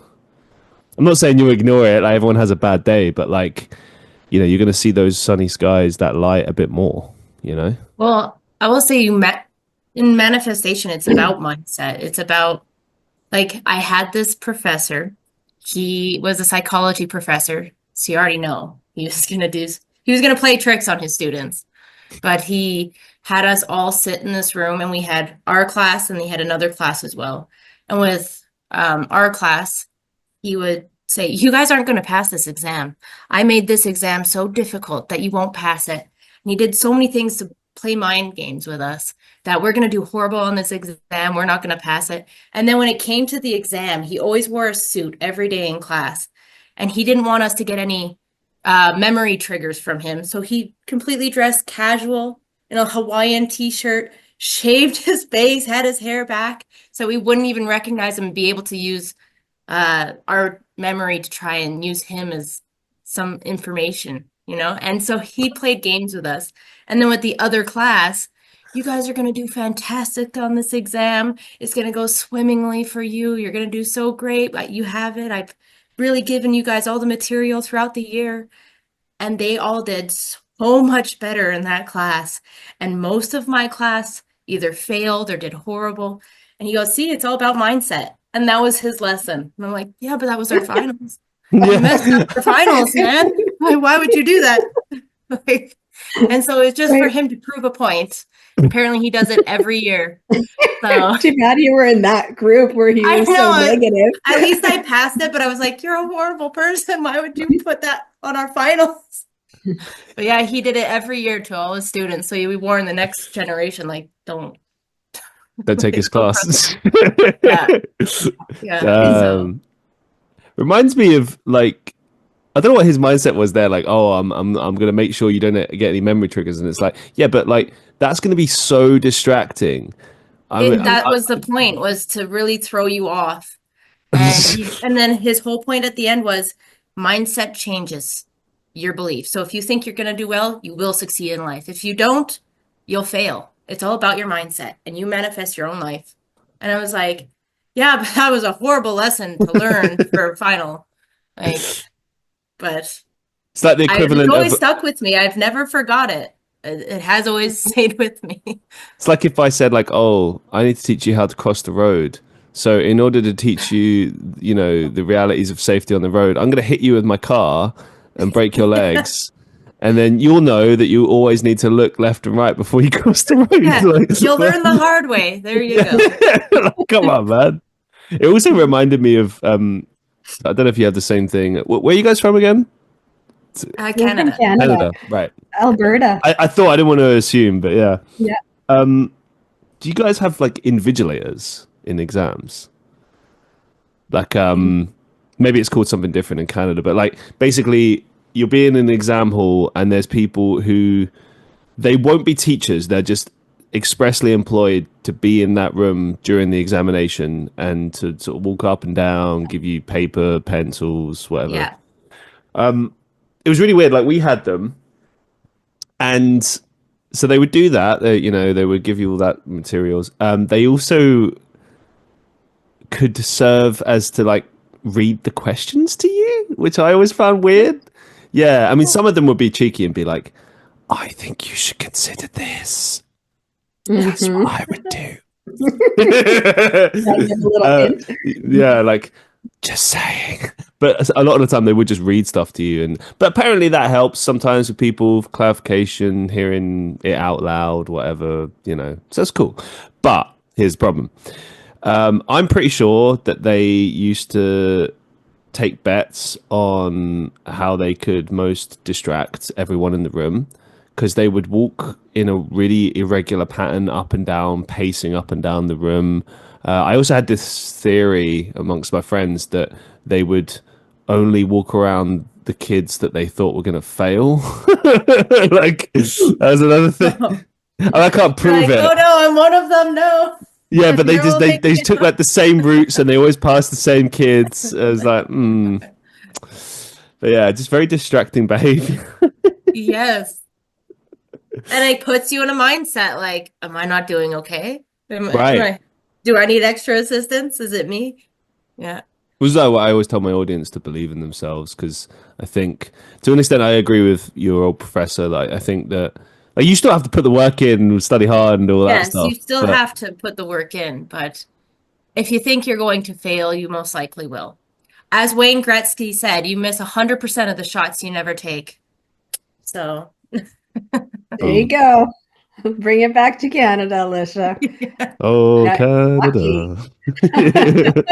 I'm not saying you ignore it. Like everyone has a bad day, but like, you know, you're going to see those sunny skies, that light a bit more. You know. Well, I will say in manifestation, it's about mindset. It's about like I had this professor. He was a psychology professor, so you already know he was gonna play tricks on his students. But he had us all sit in this room, and we had our class, and he had another class as well. And with our class, he would say, "You guys aren't going to pass this exam. I made this exam so difficult that you won't pass it." And he did so many things to play mind games with us that we're going to do horrible on this exam. We're not going to pass it. And then when it came to the exam, he always wore a suit every day in class. And he didn't want us to get any memory triggers from him. So he completely dressed casual in a Hawaiian t-shirt, shaved his face, had his hair back, so we wouldn't even recognize him and be able to use our memory to try and use him as some information, you know? And so he played games with us. And then with the other class, you guys are going to do fantastic on this exam. It's going to go swimmingly for you. You're going to do so great. But you have it. I've really given you guys all the material throughout the year. And they all did so much better in that class. And most of my class either failed or did horrible. And he goes, see, it's all about mindset. And that was his lesson. And I'm like, yeah, but that was our finals. You messed up our finals, man. Like, why would you do that? Like, and so it's just for him to prove a point. Apparently he does it every year. So too bad you were in that group where he was so negative. At least I passed it, but I was like, you're a horrible person. Why would you put that on our finals? But yeah, he did it every year to all his students. So we warned the next generation, like, don't take his class. Yeah. Reminds me of like, I don't know what his mindset was there. Like, oh, I'm gonna make sure you don't get any memory triggers, and it's like, yeah, but like that's gonna be so distracting. That was the point, was to really throw you off. And then his whole point at the end was mindset changes your belief. So if you think you're gonna do well, you will succeed in life. If you don't, you'll fail. It's all about your mindset, and you manifest your own life. And I was like, yeah, but that was a horrible lesson to learn for a final. Like, but it's like the equivalent. It's always stuck with me. I've never forgot it. It has always stayed with me. It's like if I said, like, oh, I need to teach you how to cross the road. So in order to teach you, you know, the realities of safety on the road, I'm going to hit you with my car and break your legs. And then you'll know that you always need to look left and right before you cross the road. Yeah, like, you'll learn the hard way. There you go. Like, come on, man. It also reminded me of, I don't know if you had the same thing. Where are you guys from again? Canada. Canada, right. Alberta. I thought, I didn't want to assume, but yeah. Yeah. Do you guys have like invigilators in exams? Like, maybe it's called something different in Canada, but like basically you'll be in an exam hall and there's people who, they won't be teachers. They're just expressly employed to be in that room during the examination and to sort of walk up and down, give you paper, pencils, whatever. Yeah. It was really weird. Like we had them, and so they would do that. They would give you all that materials. They also could serve as to like read the questions to you, which I always found weird. Yeah, I mean, some of them would be cheeky and be like, "I think you should consider this." That's what I would do. Yeah, like just saying. But a lot of the time they would just read stuff to you, but apparently that helps sometimes with people, clarification, hearing it out loud, whatever, you know. So that's cool. But here's the problem. I'm pretty sure that they used to take bets on how they could most distract everyone in the room, because they would walk in a really irregular pattern up and down, pacing up and down the room. I also had this theory amongst my friends that they would only walk around the kids that they thought were going to fail. Like, that was another thing. And I can't prove it. Oh no, I'm one of them. No. Yeah, but they took like the same routes and they always passed the same kids. I was like, But yeah, just very distracting behavior. Yes. And it puts you in a mindset like, am I not doing okay? Right. Do I need extra assistance? Is it me? Yeah. Was that what I always tell my audience to believe in themselves? Because I think, to an extent, I agree with your old professor. Like, I think that like, you still have to put the work in, study hard, and all that Yes, you stuff. still But have to put the work in, but if you think you're going to fail, you most likely will. As Wayne Gretzky said, you miss 100% of the shots you never take. So, There you boom. go. Bring it back to Canada, Alisha. Oh, Yeah, lucky. Canada.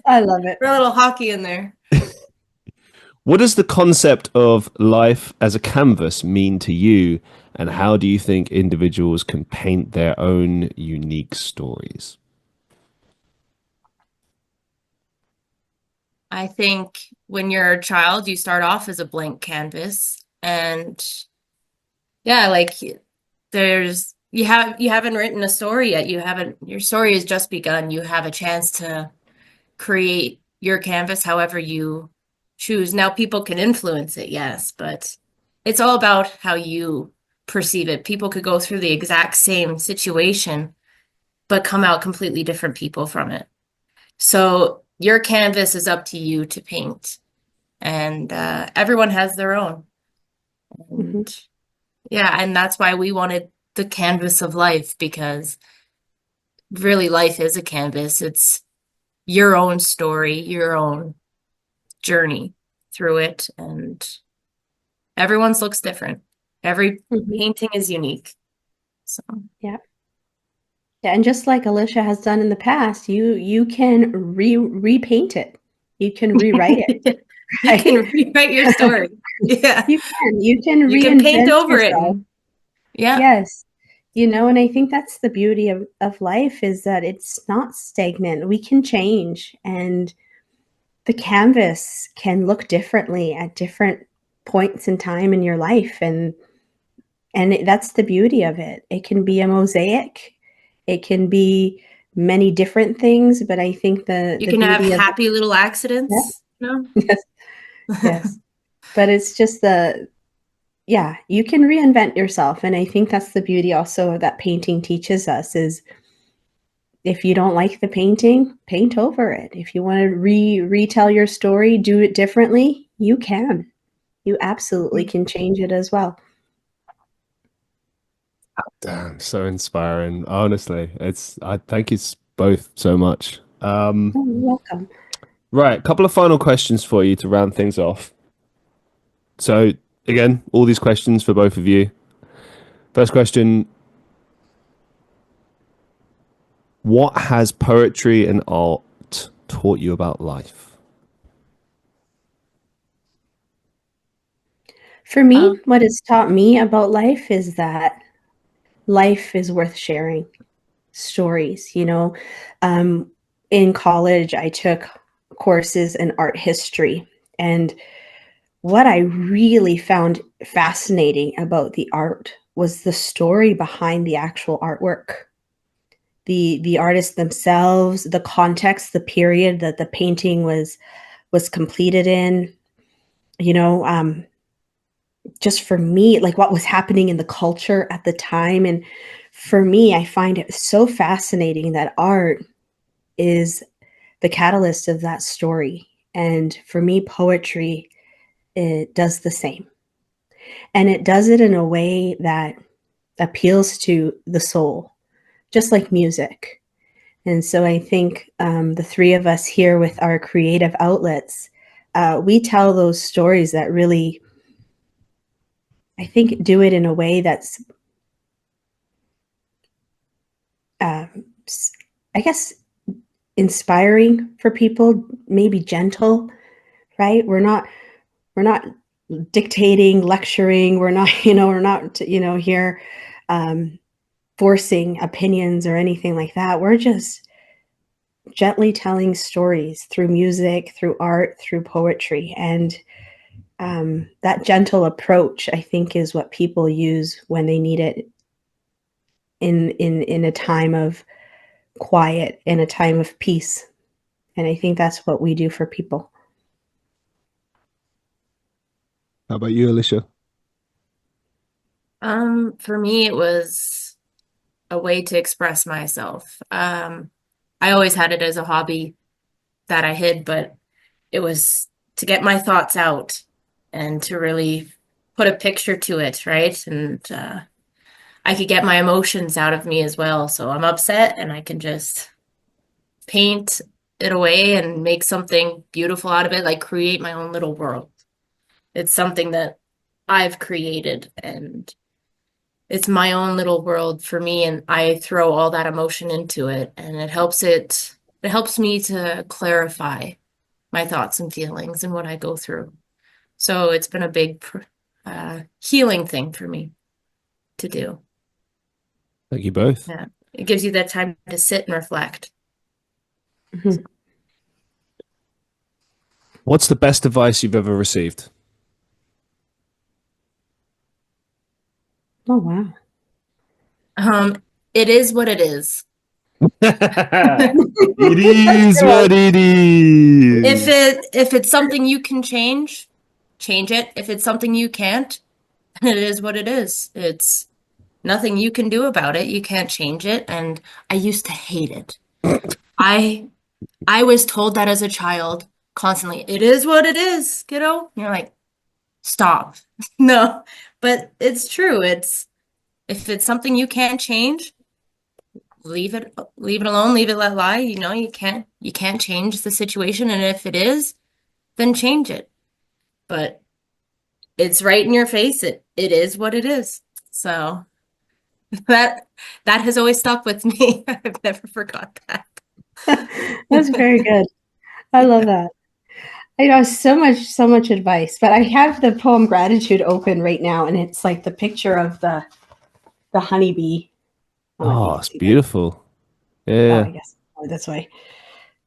I love it. Throw a little hockey in there. What does the concept of life as a canvas mean to you, and how do you think individuals can paint their own unique stories? I think when you're a child, you start off as a blank canvas, and yeah, like you haven't written a story yet. Your story has just begun. You have a chance to create your canvas however you choose. Now people can influence it, yes, but it's all about how you perceive it. People could go through the exact same situation, but come out completely different people from it. So your canvas is up to you to paint, and everyone has their own. Mhm. And yeah, and that's why we wanted the canvas of life, because really life is a canvas. It's your own story, your own journey through it, and everyone's looks different. Every Mhm. painting is unique. So Yeah. Yeah, and just like Alisha has done in the past, you can repaint it. You can rewrite it, you right? can rewrite your story. Yeah. You can You can paint reinvent over it yourself. and yeah. Yes. And I think that's the beauty of life is that it's not stagnant. We can change, and the canvas can look differently at different points in time in your life, and that's the beauty of it. It can be a mosaic. It can be many different things, but I think the You the can have beauty of it. happy little Yeah. accidents, you Yes. know? Yes. But it's just yeah, you can reinvent yourself, and I think that's the beauty also that painting teaches us is if you don't like the painting, paint over it. If you wanna retell your story, do it differently, you can. You absolutely can change it as well. Damn, so inspiring. Honestly, it's I thank you both so much. Oh, you're welcome. Right, a couple of final questions for you to round things off. So again, all these questions for both of you. First question: what has poetry and art taught you about life? For me, Um, what it's taught me about life is that life is worth sharing. Stories, Um, in college, I took courses in art history, and what I really found fascinating about the art was the story behind the actual artwork. The artists themselves, the context, the period that the painting was completed in, you know, um, just for me, like what was happening in the culture at the time. And for me, I find it so fascinating that art is the catalyst of that story. And for me, poetry, it does the same. And it does it in a way that appeals to the soul, just like music. And so I think the three of us here with our creative outlets, we tell those stories that really, I think, do it in a way that's, uh, I guess, inspiring for people, maybe gentle, right? We're not dictating, lecturing. We're not, we're not, here um, forcing opinions or anything like that. We're just gently telling stories through music, through art, through poetry. And that gentle approach, I think, is what people use when they need it in a time of quiet, in a time of peace. And I think that's what we do for people. How about you, Alicia? For me, it was a way to express myself. I always had it as a hobby that I hid, but it was to get my thoughts out and to really put a picture to it, right? And I could get my emotions out of me as well. So I'm upset and I can just paint it away and make something beautiful out of it, like create my own little world. It's something that I've created and it's my own little world for me, and I throw all that emotion into it, and it helps me to clarify my thoughts and feelings and what I go through. So it's been a big healing thing for me to do. Thank you both. Yeah. It gives you that time to sit and reflect. Mhm. What's the best advice you've ever received? Oh, wow. It is what it is. It is what it If is. it's something you can change, change it. If it's something you can't, it is what it is. It's nothing you can do about it. You can't change it. And I used to hate it. I I was told that as a child constantly. It is what it is, kiddo. And you're like, stop. No. But it's true. It's if it's something you can't change, leave it alone, leave it let lie. You know, you can't change the situation. And if it is, then change it. But it's right in your face. It is what it is. So that that has always stuck with me. I've never forgot that. That's very good. I love that. I know so much advice, but I have the poem Gratitude open right now, and it's like the picture of the honeybee. I don't know if you Oh, can it's see that. beautiful. Oh, Yeah. I guess this way.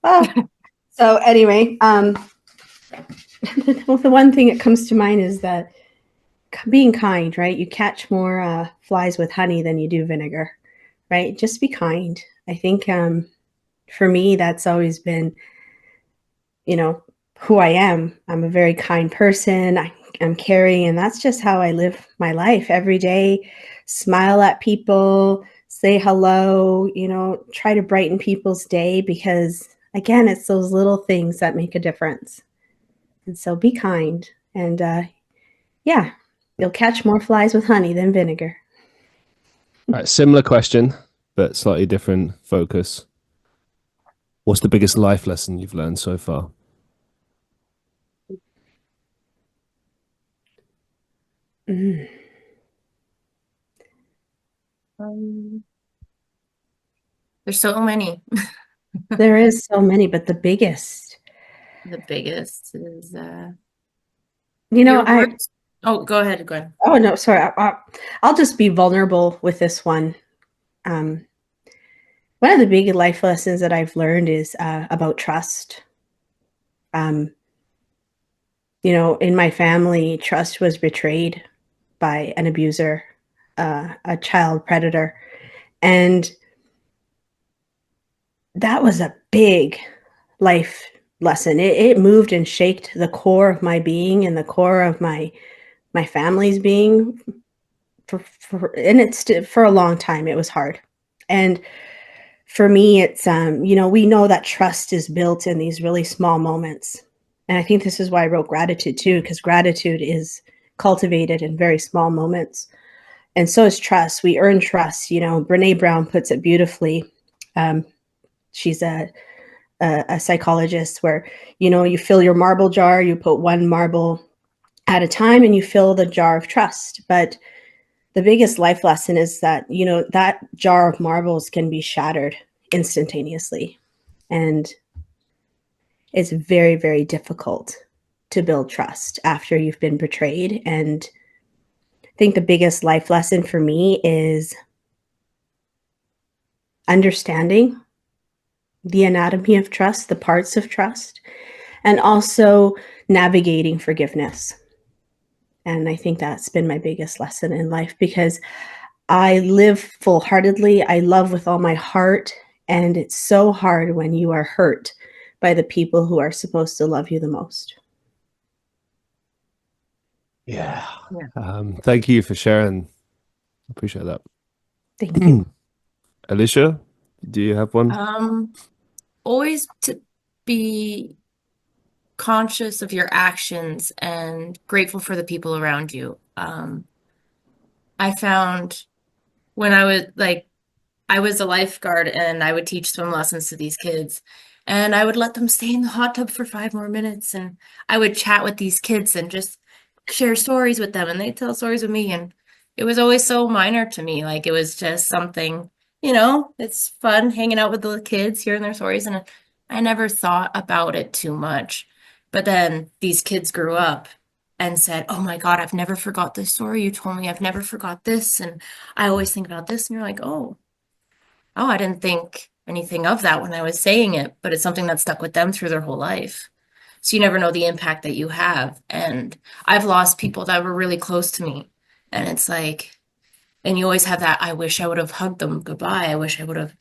Oh, so anyway, the one thing that comes to mind is that being kind, right? You catch more flies with honey than you do vinegar, right? Just be kind. I think for me, that's always been, you know, who I am. I'm a very kind person. I'm caring, and that's just how I live my life every day. Smile at people, say hello, try to brighten people's day because, again, it's those little things that make a difference. And so be kind. And yeah, you'll catch more flies with honey than vinegar. All right, similar question, but slightly different focus. What's the biggest life lesson you've learned so far? Mm. Um, there's so many. There is so many, but the biggest, The biggest is you know, your I, words. Oh, go ahead, Gwen. oh no, sorry. I'll just be vulnerable with this one. Um, One of the big life lessons that I've learned is about trust. Um, in my family, trust was betrayed by an abuser, a child predator. And that was a big life lesson. It moved and shaked the core of my being and the core of my family's being and for a long time. It was hard. And for me, it's, we know that trust is built in these really small moments. And I think this is why I wrote gratitude too, because gratitude is cultivated in very small moments. And so is trust. We earn trust. Brene Brown puts it beautifully. Um, she's a psychologist where, you fill your marble jar, you put one marble at a time, and you fill the jar of trust. But the biggest life lesson is that, that jar of marbles can be shattered instantaneously. And it's very, very difficult to build trust after you've been betrayed. And I think the biggest life lesson for me is understanding the anatomy of trust, the parts of trust, and also navigating forgiveness. And I think that's been my biggest lesson in life because I live full heartedly. I love with all my heart. And it's so hard when you are hurt by the people who are supposed to love you the most. Yeah. Yeah. Thank you for sharing. Appreciate that. Thank you. Alicia, do you have one? Always to be conscious of your actions and grateful for the people around you. I found when I was a lifeguard and I would teach swim lessons to these kids. And I would let them stay in the hot tub for 5 more minutes. And I would chat with these kids and just share stories with them. And they'd tell stories with me. And it was always so minor to me. Like it was just something, it's fun hanging out with the kids, hearing their stories. And I never thought about it too much. But then these kids grew up and said, "Oh my God, I've never forgot this story you told me. I've never forgot this. And I always think about this." And you're like, oh, I didn't think anything of that when I was saying it, but it's something that stuck with them through their whole life. So you never know the impact that you have. And I've lost people that were really close to me. And it's like, and you always have that, I wish I would have hugged them goodbye. I wish I would have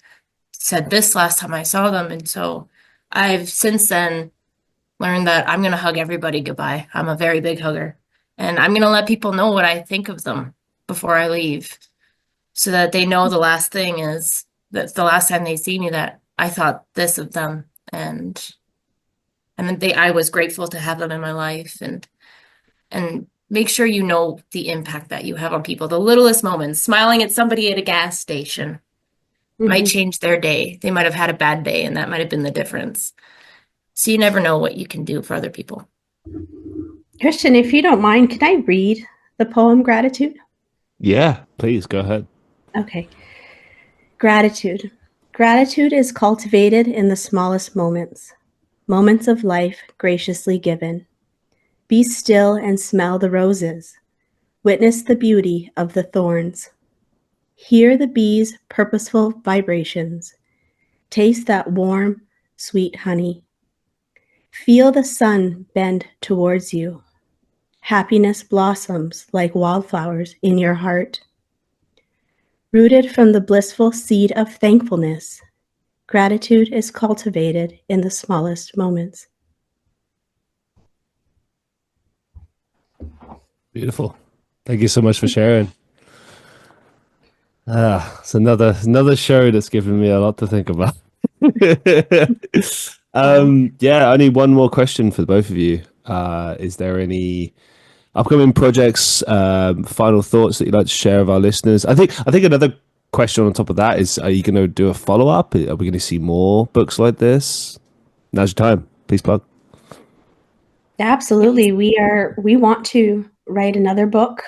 said this last time I saw them. And so I've since then learned that I'm going to hug everybody goodbye. I'm a very big hugger. And I'm going to let people know what I think of them before I leave so that they know the last thing is that's the last time they see me that I thought this of them. And I was grateful to have them in my life and make sure you know the impact that you have on people. The littlest moments, smiling at somebody at a gas station might change their day. They might have had a bad day and that might have been the difference. So you never know what you can do for other people. Christian, if you don't mind, can I read the poem Gratitude? Yeah, please go ahead. Okay. Gratitude. Gratitude is cultivated in the smallest moments, moments of life graciously given. Be still and smell the roses. Witness the beauty of the thorns. Hear the bees' purposeful vibrations. Taste that warm, sweet honey. Feel the sun bend towards you. Happiness blossoms like wildflowers in your heart. Rooted from the blissful seed of thankfulness, gratitude is cultivated in the smallest moments. Beautiful. Thank you so much for sharing. It's another show that's given me a lot to think about. Yeah, I need one more question for both of you. Is there any upcoming projects, final thoughts that you'd like to share with our listeners? I think another question on top of that is, are you going to do a follow-up? Are we going to see more books like this? Now's your time. Please plug. Absolutely. We want to write another book.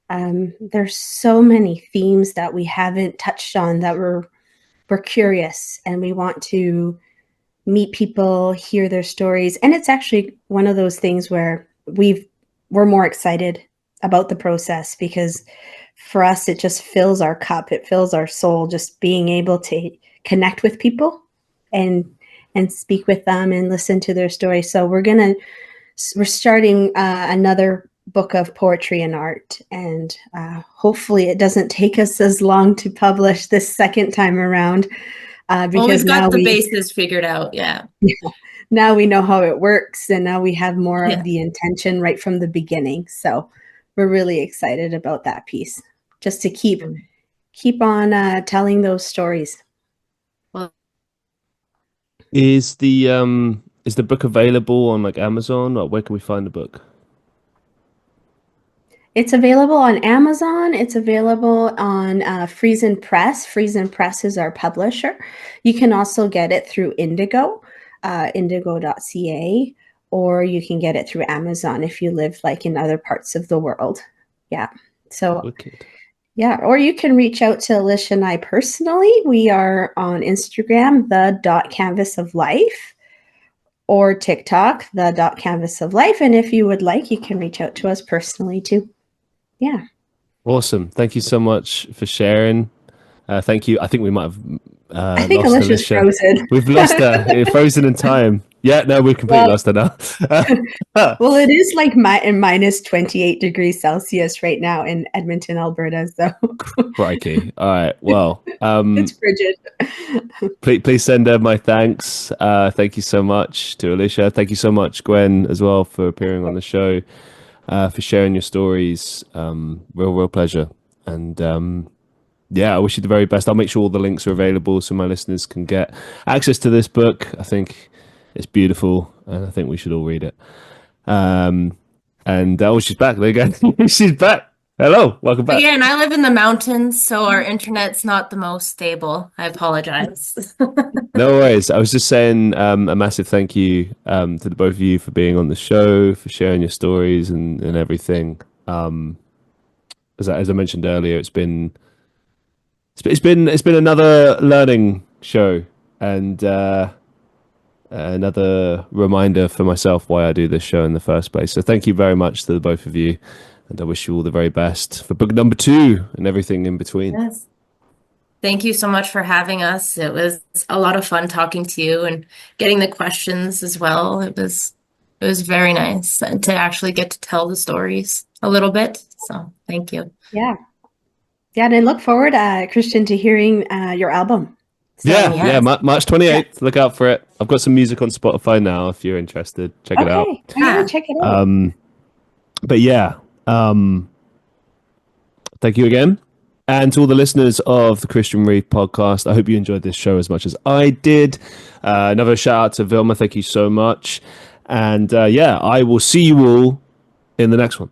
There's so many themes that we haven't touched on that we're curious, and we want to meet people, hear their stories. And it's actually one of those things where we're more excited about the process because for us, it just fills our cup. It fills our soul, just being able to connect with people and speak with them and listen to their story. So we're starting another book of poetry and art, and hopefully it doesn't take us as long to publish this second time around. Because we've got the bases figured out. Yeah. Now we know how it works, and now we have more of the intention right from the beginning. So we're really excited about that piece, just to keep on telling those stories. Well, is the book available on like Amazon, or where can we find the book? It's available on Amazon. It's available on Friesen Press. Friesen Press is our publisher. You can also get it through Indigo, indigo.ca, or you can get it through Amazon if you live like in other parts of the world. Yeah. So, Wicked. Yeah. Or you can reach out to Alisha and I personally. We are on Instagram, the.canvasoflife, or TikTok, the.canvasoflife. And if you would like, you can reach out to us personally too. Yeah. Awesome. Thank you so much for sharing. Thank you. I think we might have I think lost Alicia's Alicia. frozen. We've lost her. Frozen in time. Yeah, no, we've completely lost her now. Well, it is like minus 28 degrees Celsius right now in Edmonton, Alberta. So crikey. All right. Well, it's frigid. please send her my thanks. Thank you so much to Alicia. Thank you so much, Gwen, as well, for appearing on the show. for sharing your stories. Real pleasure. And yeah, I wish you the very best. I'll make sure all the links are available so my listeners can get access to this book. I think it's beautiful, and I think we should all read it. And oh, she's back. There you go. She's back. Hello, welcome back. Again, I live in the mountains, so our internet's not the most stable. I apologize. No worries. I was just saying a massive thank you to the both of you for being on the show, for sharing your stories and everything. As I mentioned earlier, it's been another learning show and another reminder for myself why I do this show in the first place. So thank you very much to the both of you, and I wish you all the very best for book number 2 and everything in between. Yes. Thank you so much for having us. It was a lot of fun talking to you and getting the questions as well. It was very nice to actually get to tell the stories a little bit. So thank you. Yeah. Yeah, and I look forward, Christian, to hearing your album. So, March 28th. Yeah. Look out for it. I've got some music on Spotify now if you're interested. Check it out. Yeah, check it out. But yeah, thank you again. And to all the listeners of the Christian Reeve podcast, I hope you enjoyed this show as much as I did. Another shout out to Vilma. Thank you so much. And I will see you all in the next one.